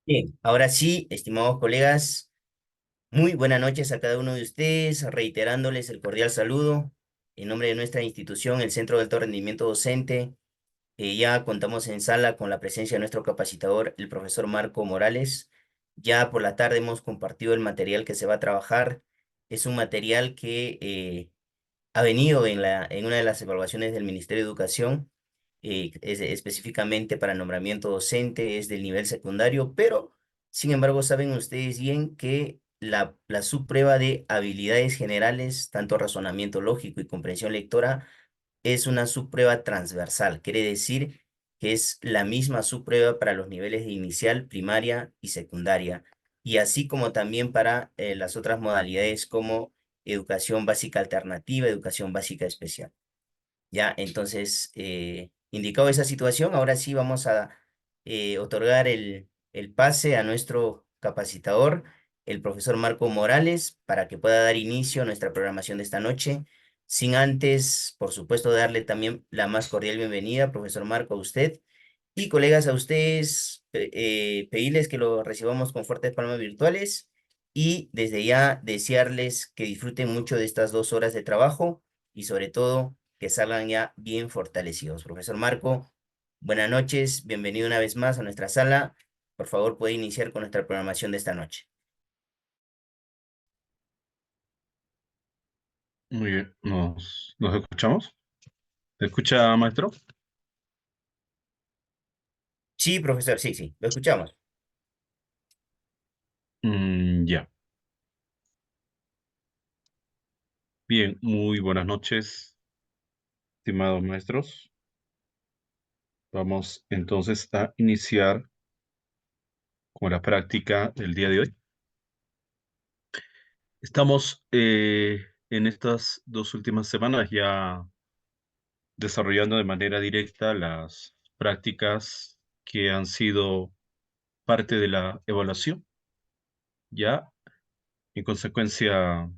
Bien, ahora sí, estimados colegas, muy buenas noches a cada uno de ustedes, reiterándoles el cordial saludo en nombre de nuestra institución, el Centro de Alto Rendimiento Docente. Ya contamos en sala con la presencia de nuestro capacitador, el profesor Marco Morales. Ya por la tarde hemos compartido el material que se va a trabajar. Es un material que ha venido en una de las evaluaciones del Ministerio de Educación, es específicamente para nombramiento docente, es del nivel secundario, pero sin embargo saben ustedes bien que la subprueba de habilidades generales, tanto razonamiento lógico y comprensión lectora, es una subprueba transversal, quiere decir que es la misma subprueba para los niveles de inicial, primaria y secundaria, y así como también para las otras modalidades como educación básica alternativa, educación básica especial. Ya, entonces, indicado esa situación, ahora sí vamos a otorgar el pase a nuestro capacitador, el profesor Marco Morales, para que pueda dar inicio a nuestra programación de esta noche. Sin antes, por supuesto, darle también la más cordial bienvenida, profesor Marco, a usted. Y colegas, a ustedes, pedirles que lo recibamos con fuertes palmas virtuales y desde ya desearles que disfruten mucho de estas 2 horas de trabajo y sobre todo que salgan ya bien fortalecidos. Profesor Marco, buenas noches, bienvenido una vez más a nuestra sala. Por favor, puede iniciar con nuestra programación de esta noche. Muy bien, ¿nos escuchamos? ¿Me escucha, maestro? Sí, profesor, sí, sí, lo escuchamos. Ya. Bien, muy buenas noches, estimados maestros. Vamos entonces a iniciar con la práctica del día de hoy. Estamos en estas 2 últimas semanas ya desarrollando de manera directa las prácticas que han sido parte de la evaluación. Ya, en consecuencia,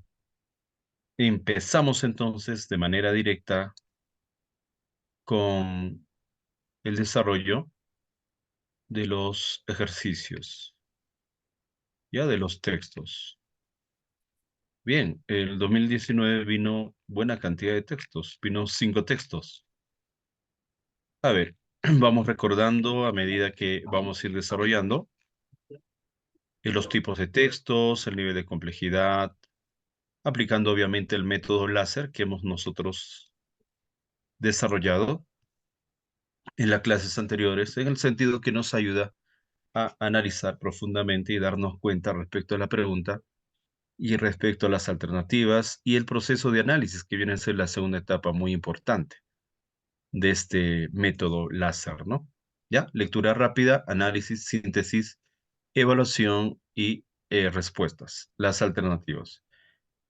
empezamos entonces de manera directa con el desarrollo de los ejercicios, ya de los textos. Bien, el 2019 vino buena cantidad de textos, vino 5 textos. A ver, vamos recordando a medida que vamos a ir desarrollando los tipos de textos, el nivel de complejidad, aplicando obviamente el método láser que hemos nosotros desarrollado en las clases anteriores, en el sentido que nos ayuda a analizar profundamente y darnos cuenta respecto a la pregunta y respecto a las alternativas y el proceso de análisis, que viene a ser la segunda etapa muy importante de este método láser, ¿no? ¿Ya? Lectura rápida, análisis, síntesis, evaluación y respuestas, las alternativas.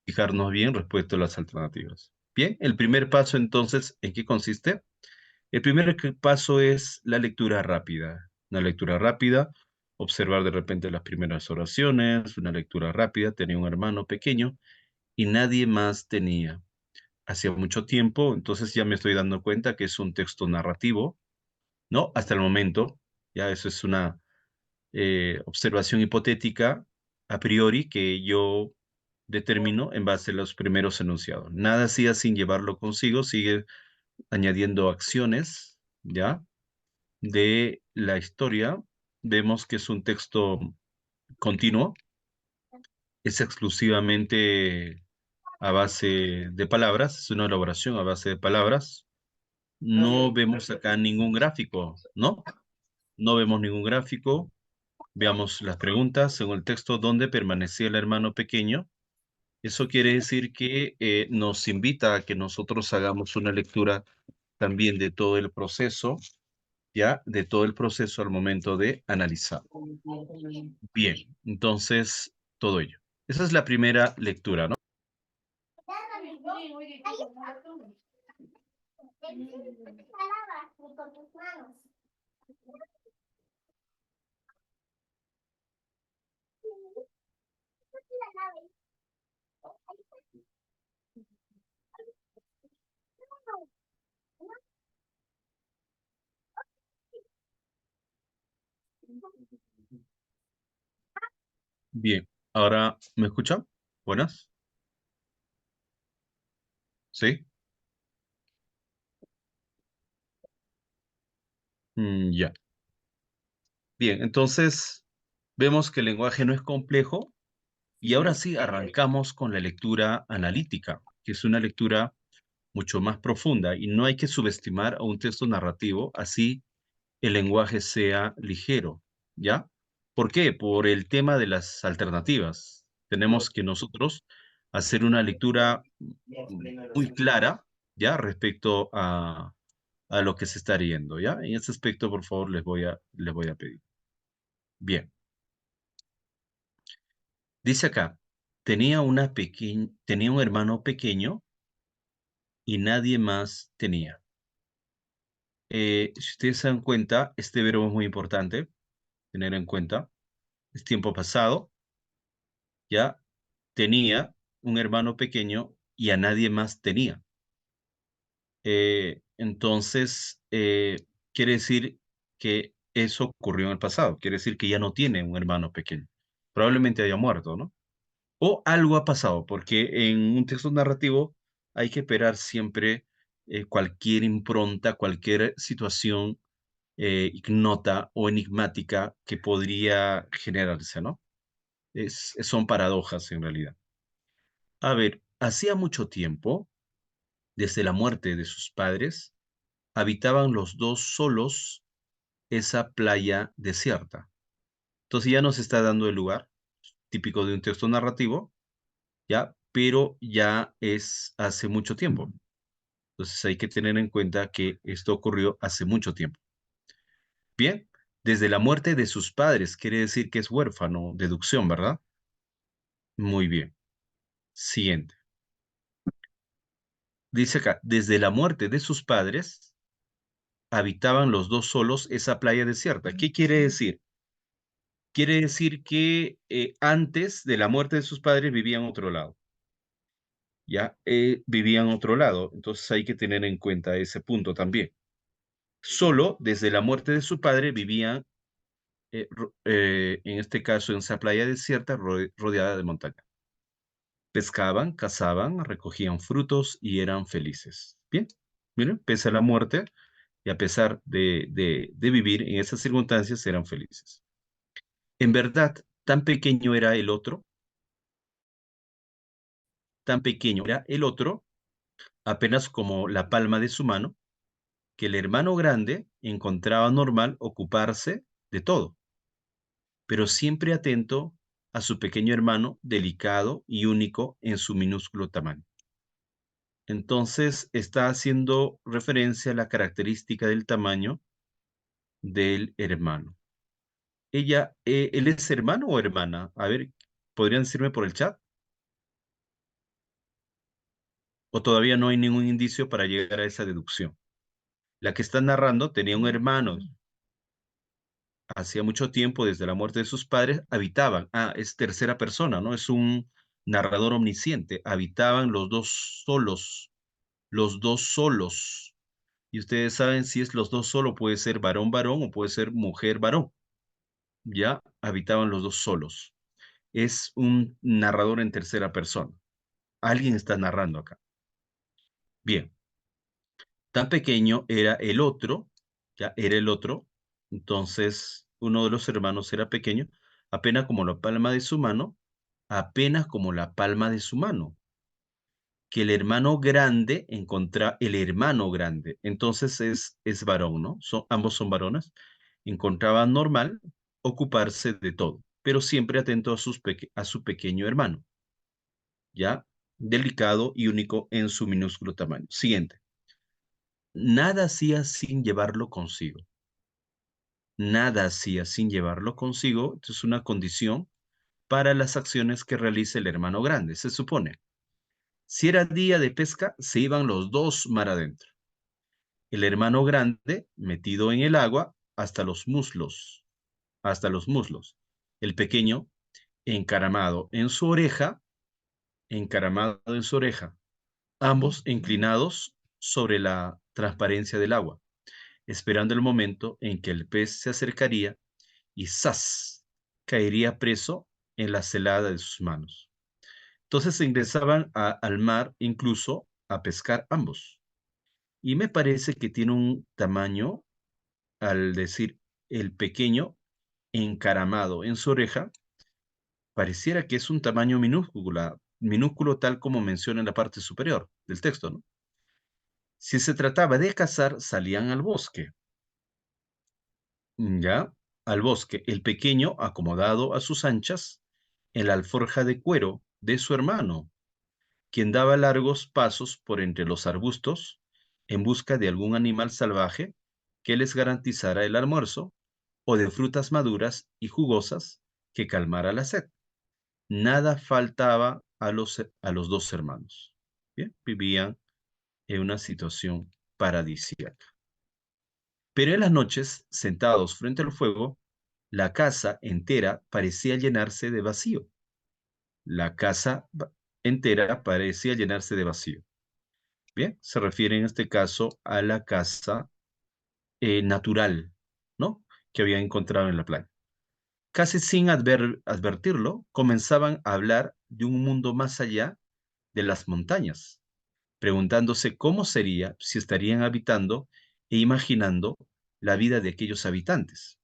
Fijarnos bien respecto a las alternativas. Bien, el primer paso entonces, ¿en qué consiste? El primer paso es la lectura rápida. Una lectura rápida, observar de repente las primeras oraciones, una lectura rápida, tenía un hermano pequeño y nadie más tenía. Hacía mucho tiempo, entonces ya me estoy dando cuenta que es un texto narrativo, ¿no? Hasta el momento, ya eso es una observación hipotética a priori que yo determino en base a los primeros enunciados. Nada hacía sin llevarlo consigo, sigue añadiendo acciones, ¿ya? De la historia. Vemos que es un texto continuo, es exclusivamente a base de palabras, es una elaboración a base de palabras. No vemos acá ningún gráfico, ¿no? No vemos ningún gráfico. Veamos las preguntas según el texto: ¿dónde permanecía el hermano pequeño? Eso quiere decir que nos invita a que nosotros hagamos una lectura también de todo el proceso, ya, de todo el proceso al momento de analizar. Bien, entonces, todo ello. Esa es la primera lectura, ¿no? Bien, ahora, ¿me escuchan? Buenas, ¿sí? Ya. Bien, entonces vemos que el lenguaje no es complejo y ahora sí arrancamos con la lectura analítica, que es una lectura mucho más profunda y no hay que subestimar a un texto narrativo así el lenguaje sea ligero, ¿ya? ¿Por qué? Por el tema de las alternativas. Tenemos que nosotros hacer una lectura muy clara, ¿ya? Respecto a lo que se está leyendo, ¿ya? En ese aspecto, por favor, les voy a pedir. Bien, dice acá, tenía un hermano pequeño y nadie más tenía. Si ustedes se dan cuenta, este verbo es muy importante, tener en cuenta. Es tiempo pasado, ¿ya? Tenía un hermano pequeño y a nadie más tenía. Entonces, quiere decir que eso ocurrió en el pasado, quiere decir que ya no tiene un hermano pequeño. Probablemente haya muerto, ¿no? O algo ha pasado, porque en un texto narrativo hay que esperar siempre cualquier impronta, cualquier situación ignota o enigmática que podría generarse, ¿no? Son paradojas en realidad. A ver, hacía mucho tiempo, desde la muerte de sus padres, habitaban los dos solos esa playa desierta. Entonces ya nos está dando el lugar, típico de un texto narrativo, ¿ya? Pero ya es hace mucho tiempo. Entonces hay que tener en cuenta que esto ocurrió hace mucho tiempo. Bien, desde la muerte de sus padres, quiere decir que es huérfano, deducción, ¿verdad? Muy bien. Siguiente. Dice acá, desde la muerte de sus padres, habitaban los dos solos esa playa desierta. ¿Qué quiere decir? Quiere decir que antes de la muerte de sus padres vivían en otro lado, ¿ya? Vivían en otro lado, entonces hay que tener en cuenta ese punto también. Solo desde la muerte de su padre vivían, en este caso, en esa playa desierta rodeada de montaña. Pescaban, cazaban, recogían frutos y eran felices. Bien, miren, pese a la muerte y a pesar de vivir en esas circunstancias, eran felices. En verdad, tan pequeño era el otro, tan pequeño era el otro, apenas como la palma de su mano, que el hermano grande encontraba normal ocuparse de todo, pero siempre atento a su pequeño hermano, delicado y único en su minúsculo tamaño. Entonces está haciendo referencia a la característica del tamaño del hermano. ¿Él es hermano o hermana? A ver, ¿podrían decirme por el chat? ¿O todavía no hay ningún indicio para llegar a esa deducción? La que está narrando tenía un hermano. Hacía mucho tiempo, desde la muerte de sus padres, habitaban. Ah, es tercera persona, ¿no? Es un narrador omnisciente. Habitaban los dos solos. Los dos solos. Y ustedes saben si es los dos solo, puede ser varón, varón o puede ser mujer, varón. Ya habitaban los dos solos. Es un narrador en tercera persona. Alguien está narrando acá. Bien, tan pequeño era el otro, ya era el otro. Entonces, uno de los hermanos era pequeño, apenas como la palma de su mano, apenas como la palma de su mano. Que el hermano grande el hermano grande, entonces es varón, ¿no? Ambos son varones, encontraba normal ocuparse de todo, pero siempre atento a su pequeño hermano, ¿ya? Delicado y único en su minúsculo tamaño. Siguiente. Nada hacía sin llevarlo consigo. Nada hacía sin llevarlo consigo. Esto es una condición para las acciones que realiza el hermano grande. Se supone, si era día de pesca, se iban los dos mar adentro. El hermano grande metido en el agua hasta los muslos. El pequeño encaramado en su oreja, encaramado en su oreja, ambos inclinados sobre la transparencia del agua, esperando el momento en que el pez se acercaría y ¡zas! Caería preso en la celada de sus manos. Entonces se ingresaban al mar incluso a pescar ambos. Y me parece que tiene un tamaño, al decir el pequeño, encaramado en su oreja, pareciera que es un tamaño minúsculo tal como menciona en la parte superior del texto, ¿no? Si se trataba de cazar, salían al bosque. Ya, al bosque, el pequeño acomodado a sus anchas en la alforja de cuero de su hermano, quien daba largos pasos por entre los arbustos en busca de algún animal salvaje que les garantizara el almuerzo o de frutas maduras y jugosas que calmara la sed. Nada faltaba a los dos hermanos. Bien, vivían en una situación paradisíaca. Pero en las noches, sentados frente al fuego, la casa entera parecía llenarse de vacío. La casa entera parecía llenarse de vacío. Bien, se refiere en este caso a la casa natural, ¿no? Que había encontrado en la playa. Casi sin advertirlo, comenzaban a hablar de un mundo más allá de las montañas, preguntándose cómo sería si estarían habitando e imaginando la vida de aquellos habitantes.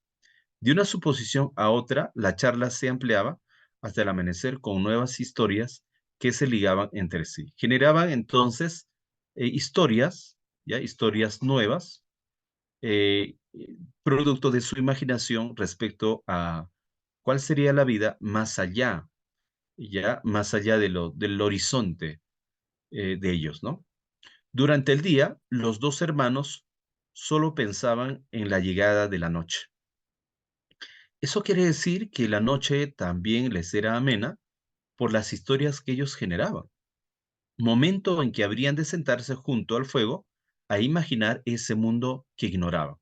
De una suposición a otra, la charla se ampliaba hasta el amanecer con nuevas historias que se ligaban entre sí. Generaban entonces historias, ya historias nuevas, producto de su imaginación respecto a cuál sería la vida más allá, ya más allá del horizonte de ellos, ¿no? Durante el día, los dos hermanos solo pensaban en la llegada de la noche. Eso quiere decir que la noche también les era amena por las historias que ellos generaban, momento en que habrían de sentarse junto al fuego a imaginar ese mundo que ignoraban.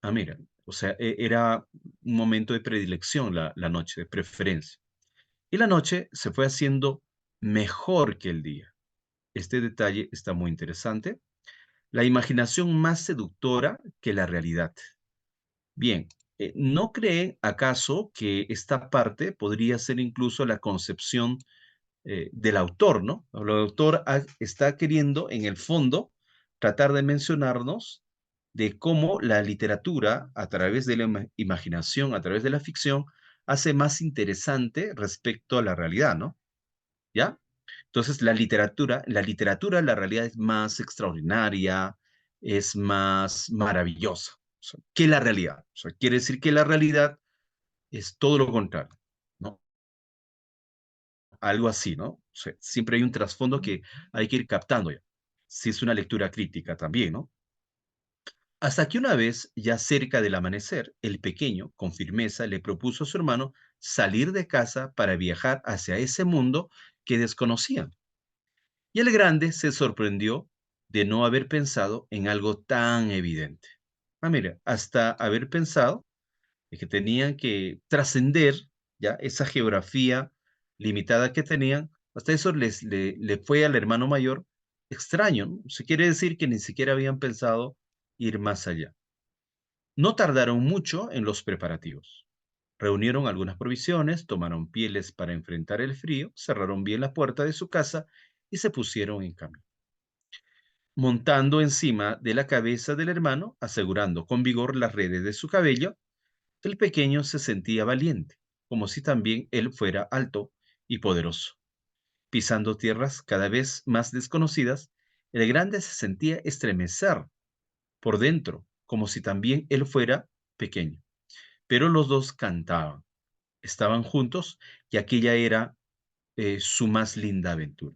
Ah, mira, o sea, era un momento de predilección la noche, de preferencia. Y la noche se fue haciendo mejor que el día. Este detalle está muy interesante. La imaginación más seductora que la realidad. Bien, ¿no creen acaso que esta parte podría ser incluso la concepción del autor, ¿no? El autor está queriendo, en el fondo, tratar de mencionarnos de cómo la literatura, a través de la imaginación, a través de la ficción, hace más interesante respecto a la realidad, ¿no? ¿Ya? Entonces, la realidad es más extraordinaria, es más maravillosa, o sea, que la realidad. O sea, quiere decir que la realidad es todo lo contrario, ¿no? Algo así, ¿no? O sea, siempre hay un trasfondo que hay que ir captando ya. Si es una lectura crítica también, ¿no? Hasta que una vez, ya cerca del amanecer, el pequeño, con firmeza, le propuso a su hermano salir de casa para viajar hacia ese mundo que desconocían. Y el grande se sorprendió de no haber pensado en algo tan evidente. Ah, mira, hasta haber pensado de que tenían que trascender ya esa geografía limitada que tenían, hasta eso le fue al hermano mayor extraño, ¿no? Se quiere decir que ni siquiera habían pensado ir más allá. No tardaron mucho en los preparativos. Reunieron algunas provisiones, tomaron pieles para enfrentar el frío, cerraron bien la puerta de su casa y se pusieron en camino. Montando encima de la cabeza del hermano, asegurando con vigor las redes de su cabello, el pequeño se sentía valiente, como si también él fuera alto y poderoso. Pisando tierras cada vez más desconocidas, el grande se sentía estremecer por dentro, como si también él fuera pequeño. Pero los dos cantaban, estaban juntos y aquella era su más linda aventura.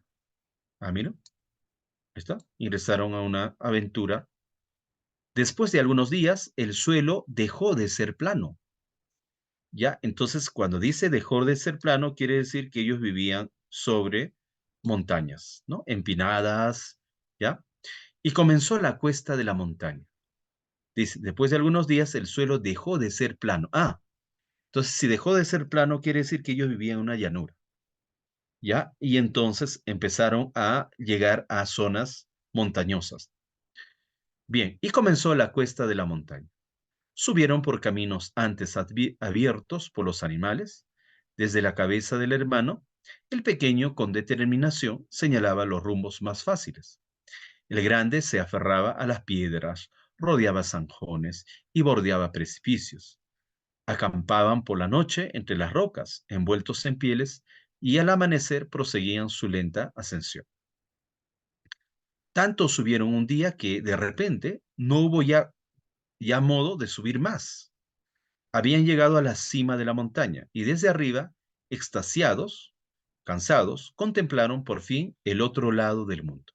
Ah, mira, ahí está. Ingresaron a una aventura. Después de algunos días, el suelo dejó de ser plano. Ya, entonces cuando dice dejó de ser plano, quiere decir que ellos vivían sobre montañas, ¿no? Empinadas, ¿ya? Y comenzó la cuesta de la montaña. Dice, después de algunos días, el suelo dejó de ser plano. Ah, entonces si dejó de ser plano, quiere decir que ellos vivían en una llanura, ¿ya? Y entonces empezaron a llegar a zonas montañosas. Bien, y comenzó la cuesta de la montaña. Subieron por caminos antes abiertos por los animales, Desde la cabeza del hermano, el pequeño con determinación señalaba los rumbos más fáciles. El grande se aferraba a las piedras, rodeaba zanjones y bordeaba precipicios. Acampaban por la noche entre las rocas, envueltos en pieles, y al amanecer proseguían su lenta ascensión. Tanto subieron un día que, de repente, no hubo ya modo de subir más. Habían llegado a la cima de la montaña y desde arriba, extasiados, cansados, contemplaron por fin el otro lado del mundo.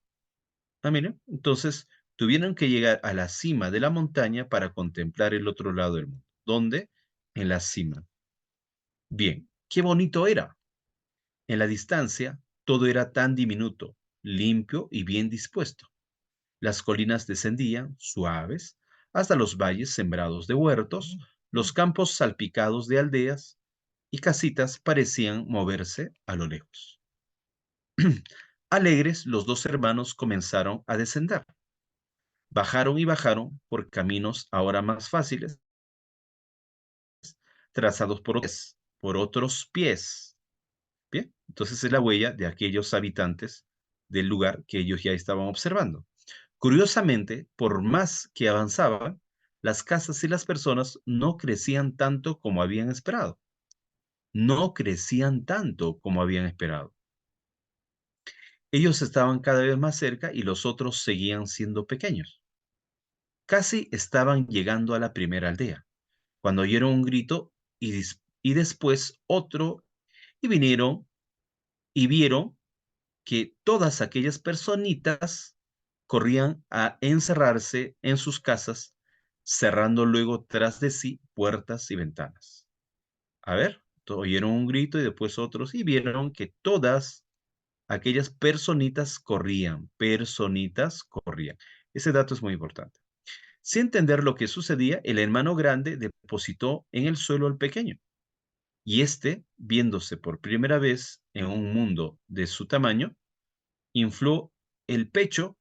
Ah, miren, entonces tuvieron que llegar a la cima de la montaña para contemplar el otro lado del mundo. ¿Dónde? En la cima. Bien, qué bonito era. En la distancia, todo era tan diminuto, limpio y bien dispuesto. Las colinas descendían, suaves, hasta los valles sembrados de huertos, los campos salpicados de aldeas y casitas parecían moverse a lo lejos. Alegres, los dos hermanos comenzaron a descender. Bajaron y bajaron por caminos ahora más fáciles, trazados por otros pies. Bien, entonces es la huella de aquellos habitantes del lugar que ellos ya estaban observando. Curiosamente, por más que avanzaban, las casas y las personas no crecían tanto como habían esperado. No crecían tanto como habían esperado. Ellos estaban cada vez más cerca y los otros seguían siendo pequeños. Casi estaban llegando a la primera aldea, cuando oyeron un grito y después otro, y vinieron y vieron que todas aquellas personitas corrían a encerrarse en sus casas, cerrando luego tras de sí puertas y ventanas. A ver, oyeron un grito y después otros, y vieron que todas aquellas personitas corrían. Ese dato es muy importante. Sin entender lo que sucedía, el hermano grande depositó en el suelo al pequeño, y éste, viéndose por primera vez en un mundo de su tamaño, infló el pecho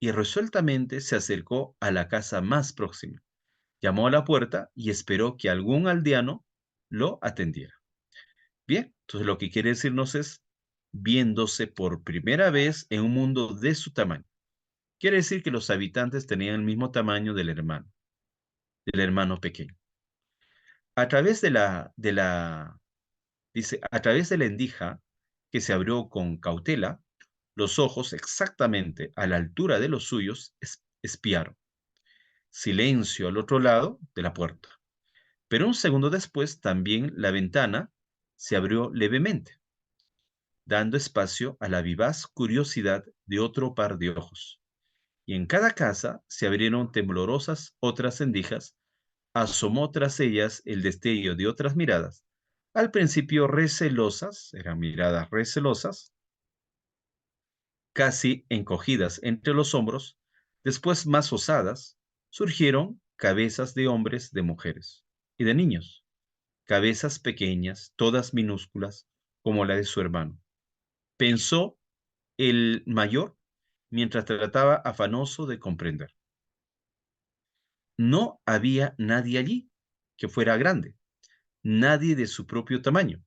y resueltamente se acercó a la casa más próxima. Llamó a la puerta y esperó que algún aldeano lo atendiera. Bien, entonces lo que quiere decirnos es viéndose por primera vez en un mundo de su tamaño. Quiere decir que los habitantes tenían el mismo tamaño del hermano pequeño. A través dice, a través de la endija que se abrió con cautela, los ojos exactamente a la altura de los suyos espiaron. Silencio al otro lado de la puerta. Pero un segundo después también la ventana se abrió levemente, dando espacio a la vivaz curiosidad de otro par de ojos. Y en cada casa se abrieron temblorosas otras endijas, asomó tras ellas el destello de otras miradas, al principio recelosas, eran miradas recelosas, casi encogidas entre los hombros, después más osadas, surgieron cabezas de hombres, de mujeres y de niños, cabezas pequeñas, todas minúsculas, como la de su hermano. Pensó el mayor mientras trataba afanoso de comprender. No había nadie allí que fuera grande, nadie de su propio tamaño,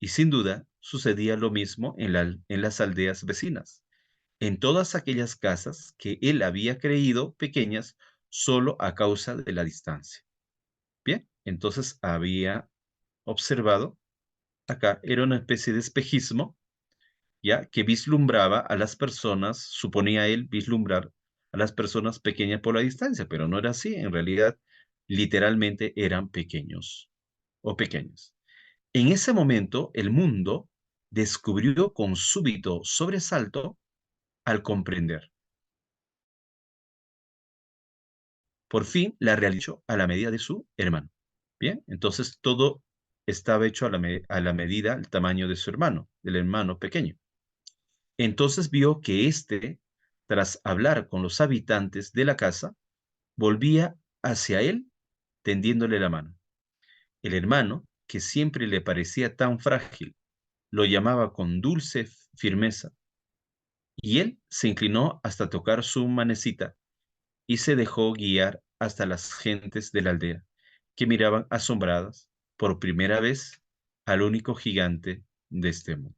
y sin duda sucedía lo mismo en las aldeas vecinas, en todas aquellas casas que él había creído pequeñas solo a causa de la distancia. Bien, entonces había observado, acá era una especie de espejismo, ya que vislumbraba a las personas, suponía él vislumbrar a las personas pequeñas por la distancia, pero no era así, en realidad literalmente eran pequeños o pequeñas. En ese momento el mundo descubrió con súbito sobresalto al comprender. Por fin la realizó a la medida de su hermano. Bien, entonces todo estaba hecho a la medida, el tamaño de su hermano, del hermano pequeño. Entonces vio que éste, tras hablar con los habitantes de la casa, volvía hacia él tendiéndole la mano. El hermano, que siempre le parecía tan frágil, lo llamaba con dulce firmeza, y él se inclinó hasta tocar su manecita y se dejó guiar hasta las gentes de la aldea, que miraban asombradas por primera vez al único gigante de este mundo.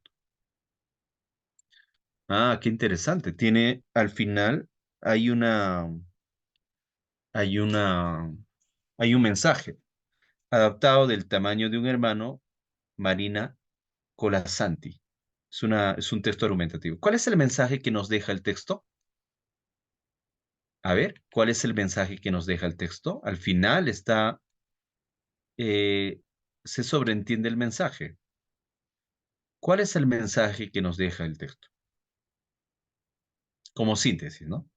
Ah, qué interesante. Tiene, al final, hay una, hay una, hay un mensaje adaptado del tamaño de un hermano, Marina Colasanti. Es un texto argumentativo. ¿Cuál es el mensaje que nos deja el texto? A ver, ¿cuál es el mensaje que nos deja el texto? Al final está, eh, se sobreentiende el mensaje. ¿Cuál es el mensaje que nos deja el texto? Como síntesis, ¿no?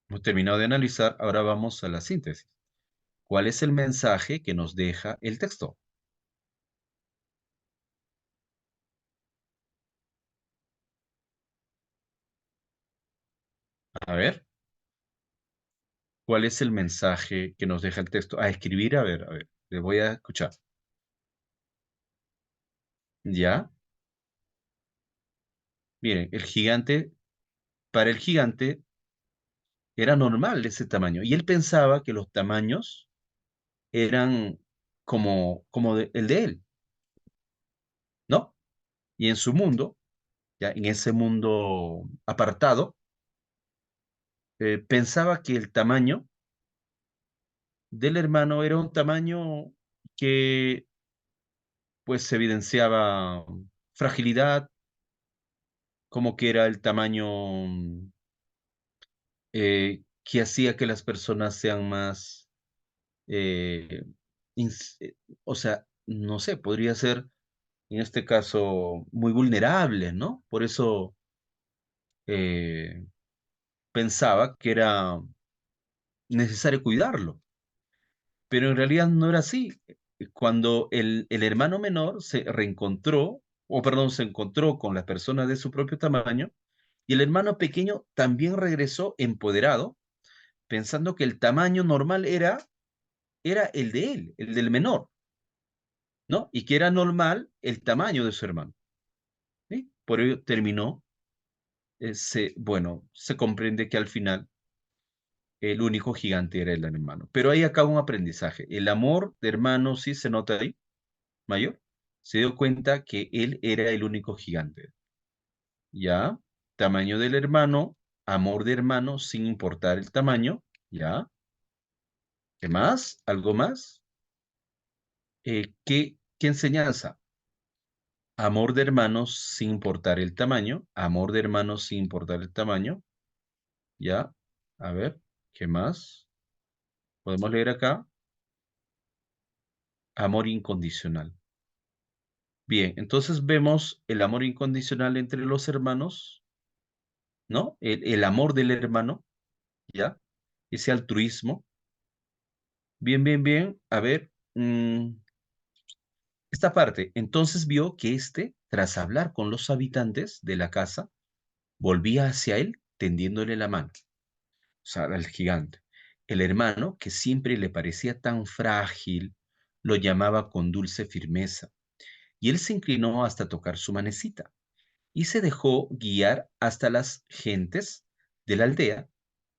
Hemos terminado de analizar, ahora vamos a la síntesis. ¿Cuál es el mensaje que nos deja el texto? A ver, ¿cuál es el mensaje que nos deja el texto? A escribir, a ver, le voy a escuchar. ¿Ya? Miren, para el gigante era normal ese tamaño y él pensaba que los tamaños eran el de él, ¿no? Y en su mundo, ya en ese mundo apartado, pensaba que el tamaño del hermano era un tamaño que pues evidenciaba fragilidad, como que era el tamaño que hacía que las personas sean más, eh, o sea, no sé, podría ser en este caso muy vulnerables, ¿no? Por eso eh, pensaba que era necesario cuidarlo, pero en realidad no era así. Cuando el hermano menor se reencontró, o perdón, se encontró con las personas de su propio tamaño, y el hermano pequeño también regresó empoderado, pensando que el tamaño normal era el de él, el del menor, ¿no? Y que era normal el tamaño de su hermano, ¿sí? Por ello terminó, bueno, se comprende que al final el único gigante era el hermano. Pero ahí acaba un aprendizaje. El amor de hermano sí se nota ahí, mayor. Se dio cuenta que él era el único gigante. ¿Ya? Tamaño del hermano, amor de hermano sin importar el tamaño. ¿Ya? ¿Qué más? ¿Algo más? ¿Qué enseñanza? Amor de hermanos sin importar el tamaño. Amor de hermanos sin importar el tamaño. ¿Ya? A ver, ¿qué más? Podemos leer acá. Amor incondicional. Bien, entonces vemos el amor incondicional entre los hermanos, ¿no? El amor del hermano, ¿ya? Ese altruismo. Bien, bien, bien. A ver, esta parte. Entonces vio que éste, tras hablar con los habitantes de la casa, volvía hacia él tendiéndole la mano, o sea, al gigante. El hermano, que siempre le parecía tan frágil, lo llamaba con dulce firmeza, y él se inclinó hasta tocar su manecita y se dejó guiar hasta las gentes de la aldea.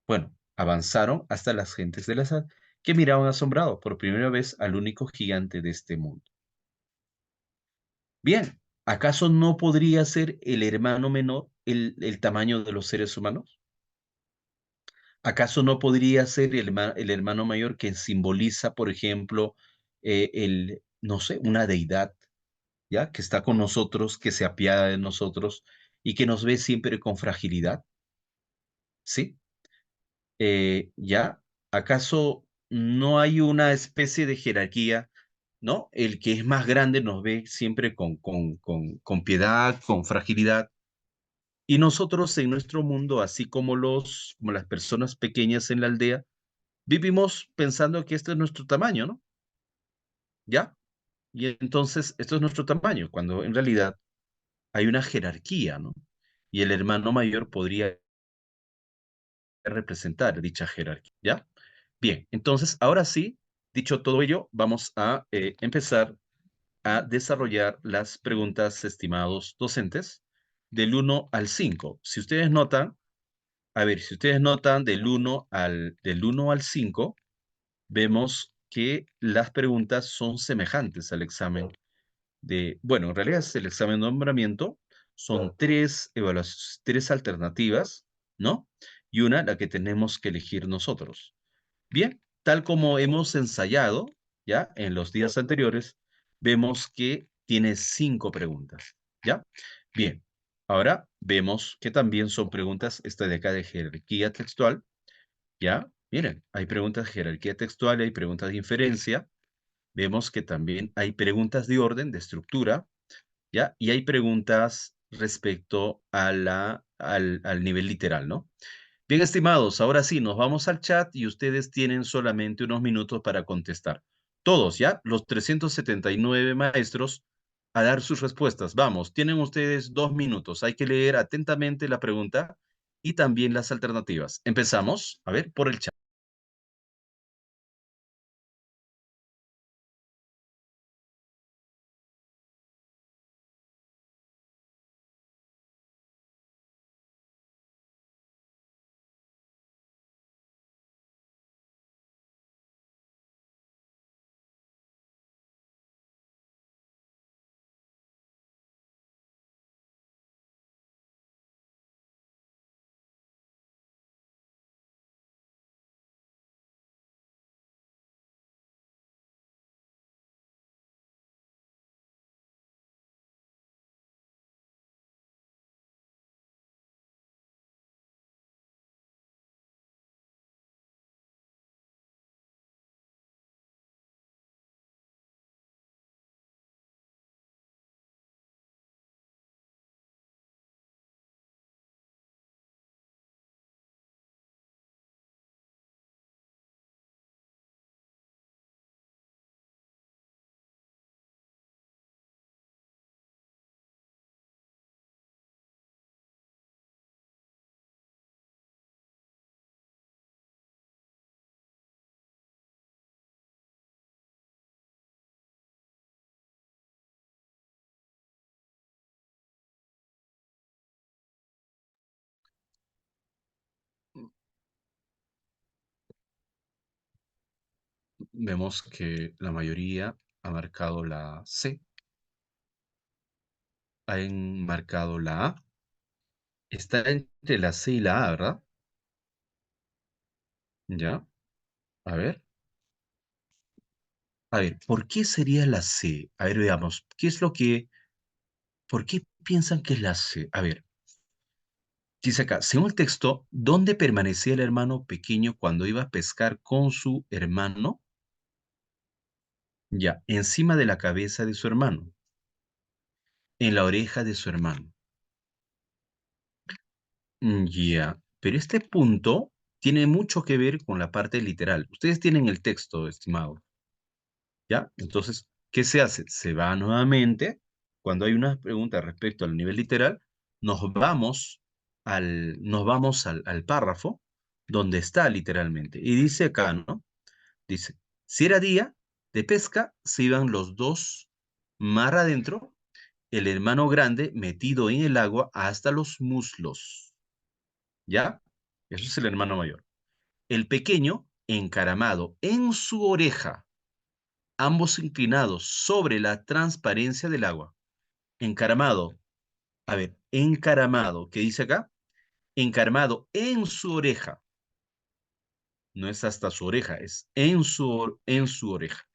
Bueno, avanzaron hasta las gentes de la sala que miraban asombrados por primera vez al único gigante de este mundo. Bien, ¿acaso no podría ser el hermano menor el tamaño de los seres humanos? ¿Acaso no podría ser el hermano mayor que simboliza, por ejemplo, no sé, una deidad, ¿ya? Que está con nosotros, que se apiada de nosotros y que nos ve siempre con fragilidad, ¿sí? ¿Ya? ¿Acaso no hay una especie de jerarquía, ¿no? El que es más grande nos ve siempre con piedad, con fragilidad. Y nosotros en nuestro mundo, así como como las personas pequeñas en la aldea, vivimos pensando que este es nuestro tamaño, ¿no? ¿Ya? Y entonces, esto es nuestro tamaño, cuando en realidad hay una jerarquía, ¿no? Y el hermano mayor podría representar dicha jerarquía, ¿ya? Bien, entonces, ahora sí, dicho todo ello, vamos a empezar a desarrollar las preguntas, estimados docentes, del 1 al 5. Si ustedes notan, a ver, si ustedes notan del 1 al 5, vemos que las preguntas son semejantes al examen bueno, en realidad es el examen de nombramiento, son tres evaluaciones, tres alternativas, ¿no? Y una la que tenemos que elegir nosotros. Bien, tal como hemos ensayado ya en los días anteriores, vemos que tiene 5 preguntas, ¿ya? Bien, ahora vemos que también son preguntas, esta de acá de jerarquía textual, ¿ya? Miren, hay preguntas de jerarquía textual, hay preguntas de inferencia, vemos que también hay preguntas de orden, de estructura, ¿ya? Y hay preguntas respecto a al nivel literal, ¿no? Bien, estimados, ahora sí, nos vamos al chat y ustedes tienen solamente unos minutos para contestar. Todos, ¿ya? Los 379 maestros a dar sus respuestas. Vamos, tienen ustedes 2 minutos. Hay que leer atentamente la pregunta y también las alternativas. Empezamos, a ver, por el chat. Vemos que la mayoría ha marcado la C, han marcado la A. Está entre la C y la A, ¿verdad? Ya, a ver. A ver, ¿por qué sería la C? A ver, veamos, ¿por qué piensan que es la C? A ver, dice acá, según el texto, ¿dónde permanecía el hermano pequeño cuando iba a pescar con su hermano? Ya, encima de la cabeza de su hermano, en la oreja de su hermano. Ya, pero este punto tiene mucho que ver con la parte literal. Ustedes tienen el texto, estimado. ¿Ya? Entonces, ¿qué se hace? Se va nuevamente, cuando hay una pregunta respecto al nivel literal, nos vamos al párrafo donde está literalmente. Y dice acá, ¿no? Dice, si era día de pesca, se iban los dos mar adentro, el hermano grande metido en el agua hasta los muslos. ¿Ya? Eso es el hermano mayor. El pequeño encaramado en su oreja, ambos inclinados sobre la transparencia del agua. Encaramado, a ver, encaramado, ¿qué dice acá? Encaramado en su oreja. No es hasta su oreja, es en su oreja.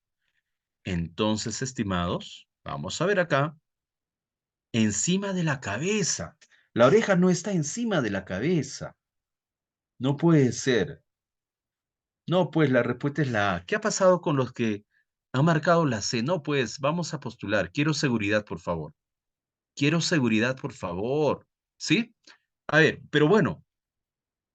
Entonces, estimados, vamos a ver acá, encima de la cabeza. La oreja no está encima de la cabeza. No puede ser. No, pues la respuesta es la A. ¿Qué ha pasado con los que han marcado la C? No, pues vamos a postular. Quiero seguridad, por favor. Quiero seguridad, por favor. ¿Sí? A ver, pero bueno,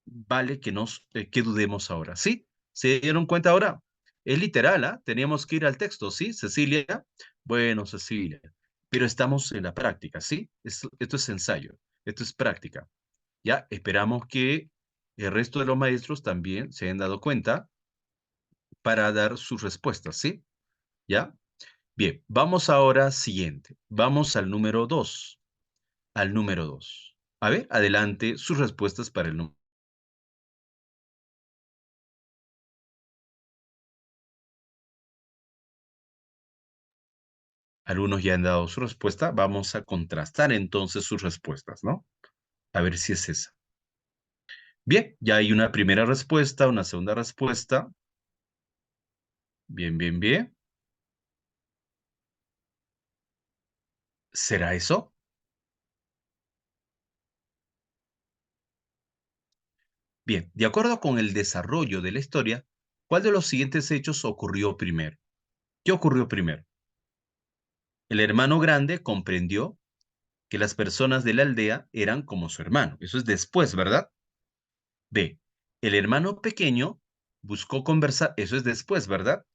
vale que dudemos ahora. ¿Sí? ¿Se dieron cuenta ahora? Es literal, ¿ah? Teníamos que ir al texto, ¿sí? Cecilia. Bueno, Cecilia. Pero estamos en la práctica, ¿sí? Esto es ensayo, esto es práctica. Ya, esperamos que el resto de los maestros también se hayan dado cuenta para dar sus respuestas, ¿sí? ¿Ya? Bien, vamos ahora siguiente. Vamos al número 2. Al número 2. A ver, adelante sus respuestas para el número. Algunos ya han dado su respuesta. Vamos a contrastar entonces sus respuestas, ¿no? A ver si es esa. Bien, ya hay una primera respuesta, una segunda respuesta. Bien, bien, bien. ¿Será eso? Bien, de acuerdo con el desarrollo de la historia, ¿cuál de los siguientes hechos ocurrió primero? ¿Qué ocurrió primero? El hermano grande comprendió que las personas de la aldea eran como su hermano. Eso es después, ¿verdad? B. El hermano pequeño buscó conversar. Eso es después, ¿verdad?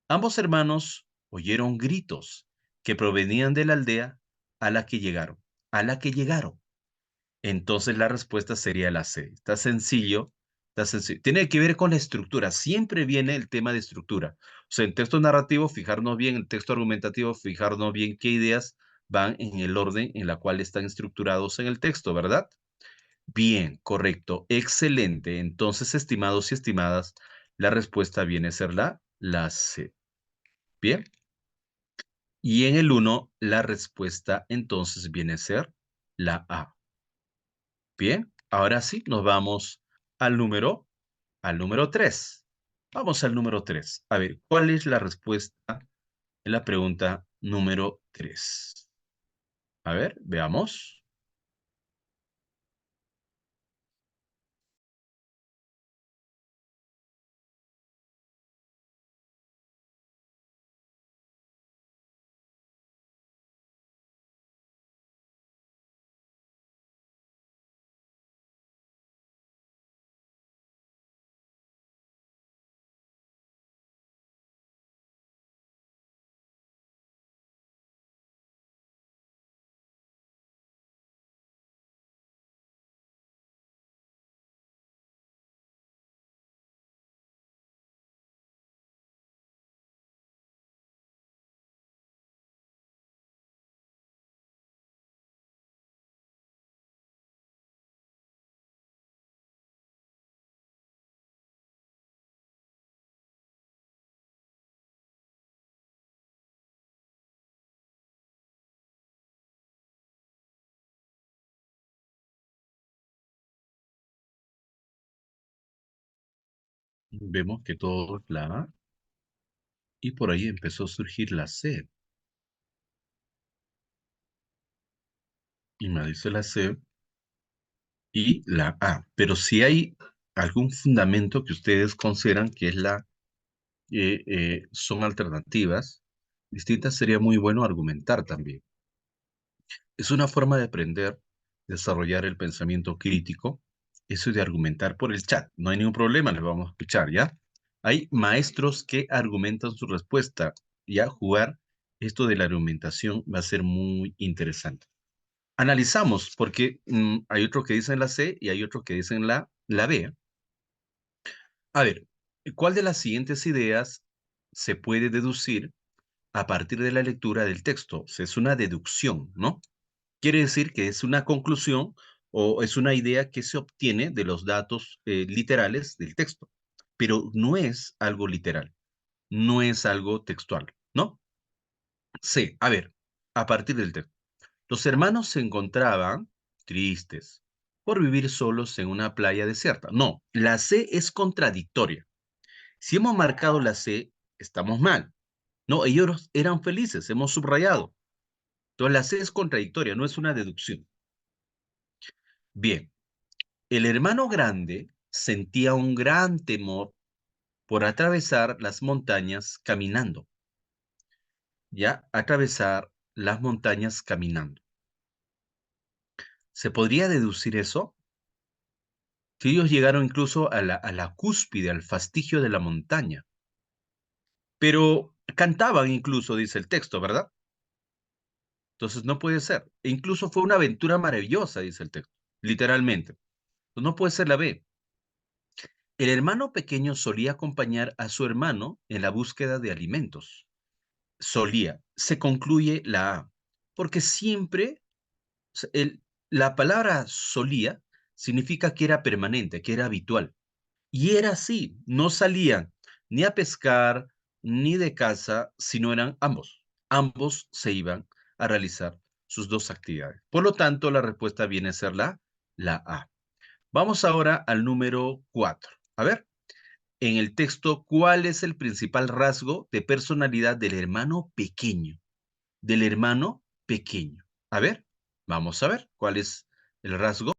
Ambos hermanos oyeron gritos que provenían de la aldea a la que llegaron. A la que llegaron. Entonces la respuesta sería la C. Está sencillo, está sencillo. Tiene que ver con la estructura. Siempre viene el tema de estructura. O sea, en texto narrativo, fijarnos bien, en texto argumentativo, fijarnos bien qué ideas van en el orden en la cual están estructurados en el texto, ¿verdad? Bien, correcto, excelente. Entonces, estimados y estimadas, la respuesta viene a ser la C. Bien. Y en el uno la respuesta entonces viene a ser la A. Bien, ahora sí, nos vamos al número 3. Vamos al número 3. A ver, ¿cuál es la respuesta en la pregunta número 3? A ver, veamos. Vemos que todo es la A y por ahí empezó a surgir la C. Y me dice la C y la A. Pero si hay algún fundamento que ustedes consideran que es son alternativas distintas, sería muy bueno argumentar también. Es una forma de aprender, desarrollar el pensamiento crítico, eso de argumentar por el chat. No hay ningún problema, les vamos a escuchar, ¿ya? Hay maestros que argumentan su respuesta, ya jugar esto de la argumentación va a ser muy interesante. Analizamos, porque hay otro que dicen la C y hay otro que dicen la B. A ver, ¿cuál de las siguientes ideas se puede deducir a partir de la lectura del texto? O sea, es una deducción, ¿no? Quiere decir que es una conclusión o es una idea que se obtiene de los datos literales del texto, pero no es algo literal, no es algo textual, ¿no? C, a ver, a partir del texto. Los hermanos se encontraban tristes por vivir solos en una playa desierta. No, la C es contradictoria. Si hemos marcado la C, estamos mal. No, ellos eran felices, hemos subrayado. Entonces la C es contradictoria, no es una deducción. Bien, el hermano grande sentía un gran temor por atravesar las montañas caminando. Ya, atravesar las montañas caminando. ¿Se podría deducir eso? Que ellos llegaron incluso a la cúspide, al fastigio de la montaña. Pero cantaban incluso, dice el texto, ¿verdad? Entonces no puede ser. E incluso fue una aventura maravillosa, dice el texto, literalmente. Entonces, no puede ser la B. El hermano pequeño solía acompañar a su hermano en la búsqueda de alimentos. Solía. Se concluye la A. Porque siempre, o sea, la palabra solía significa que era permanente, que era habitual. Y era así. No salían ni a pescar ni de caza, sino eran ambos. ambos se iban a realizar sus dos actividades. Por lo tanto, la respuesta viene a ser la A. Vamos ahora al número 4. A ver, en el texto, ¿cuál es el principal rasgo de personalidad del hermano pequeño? Del hermano pequeño. A ver, vamos a ver cuál es el rasgo.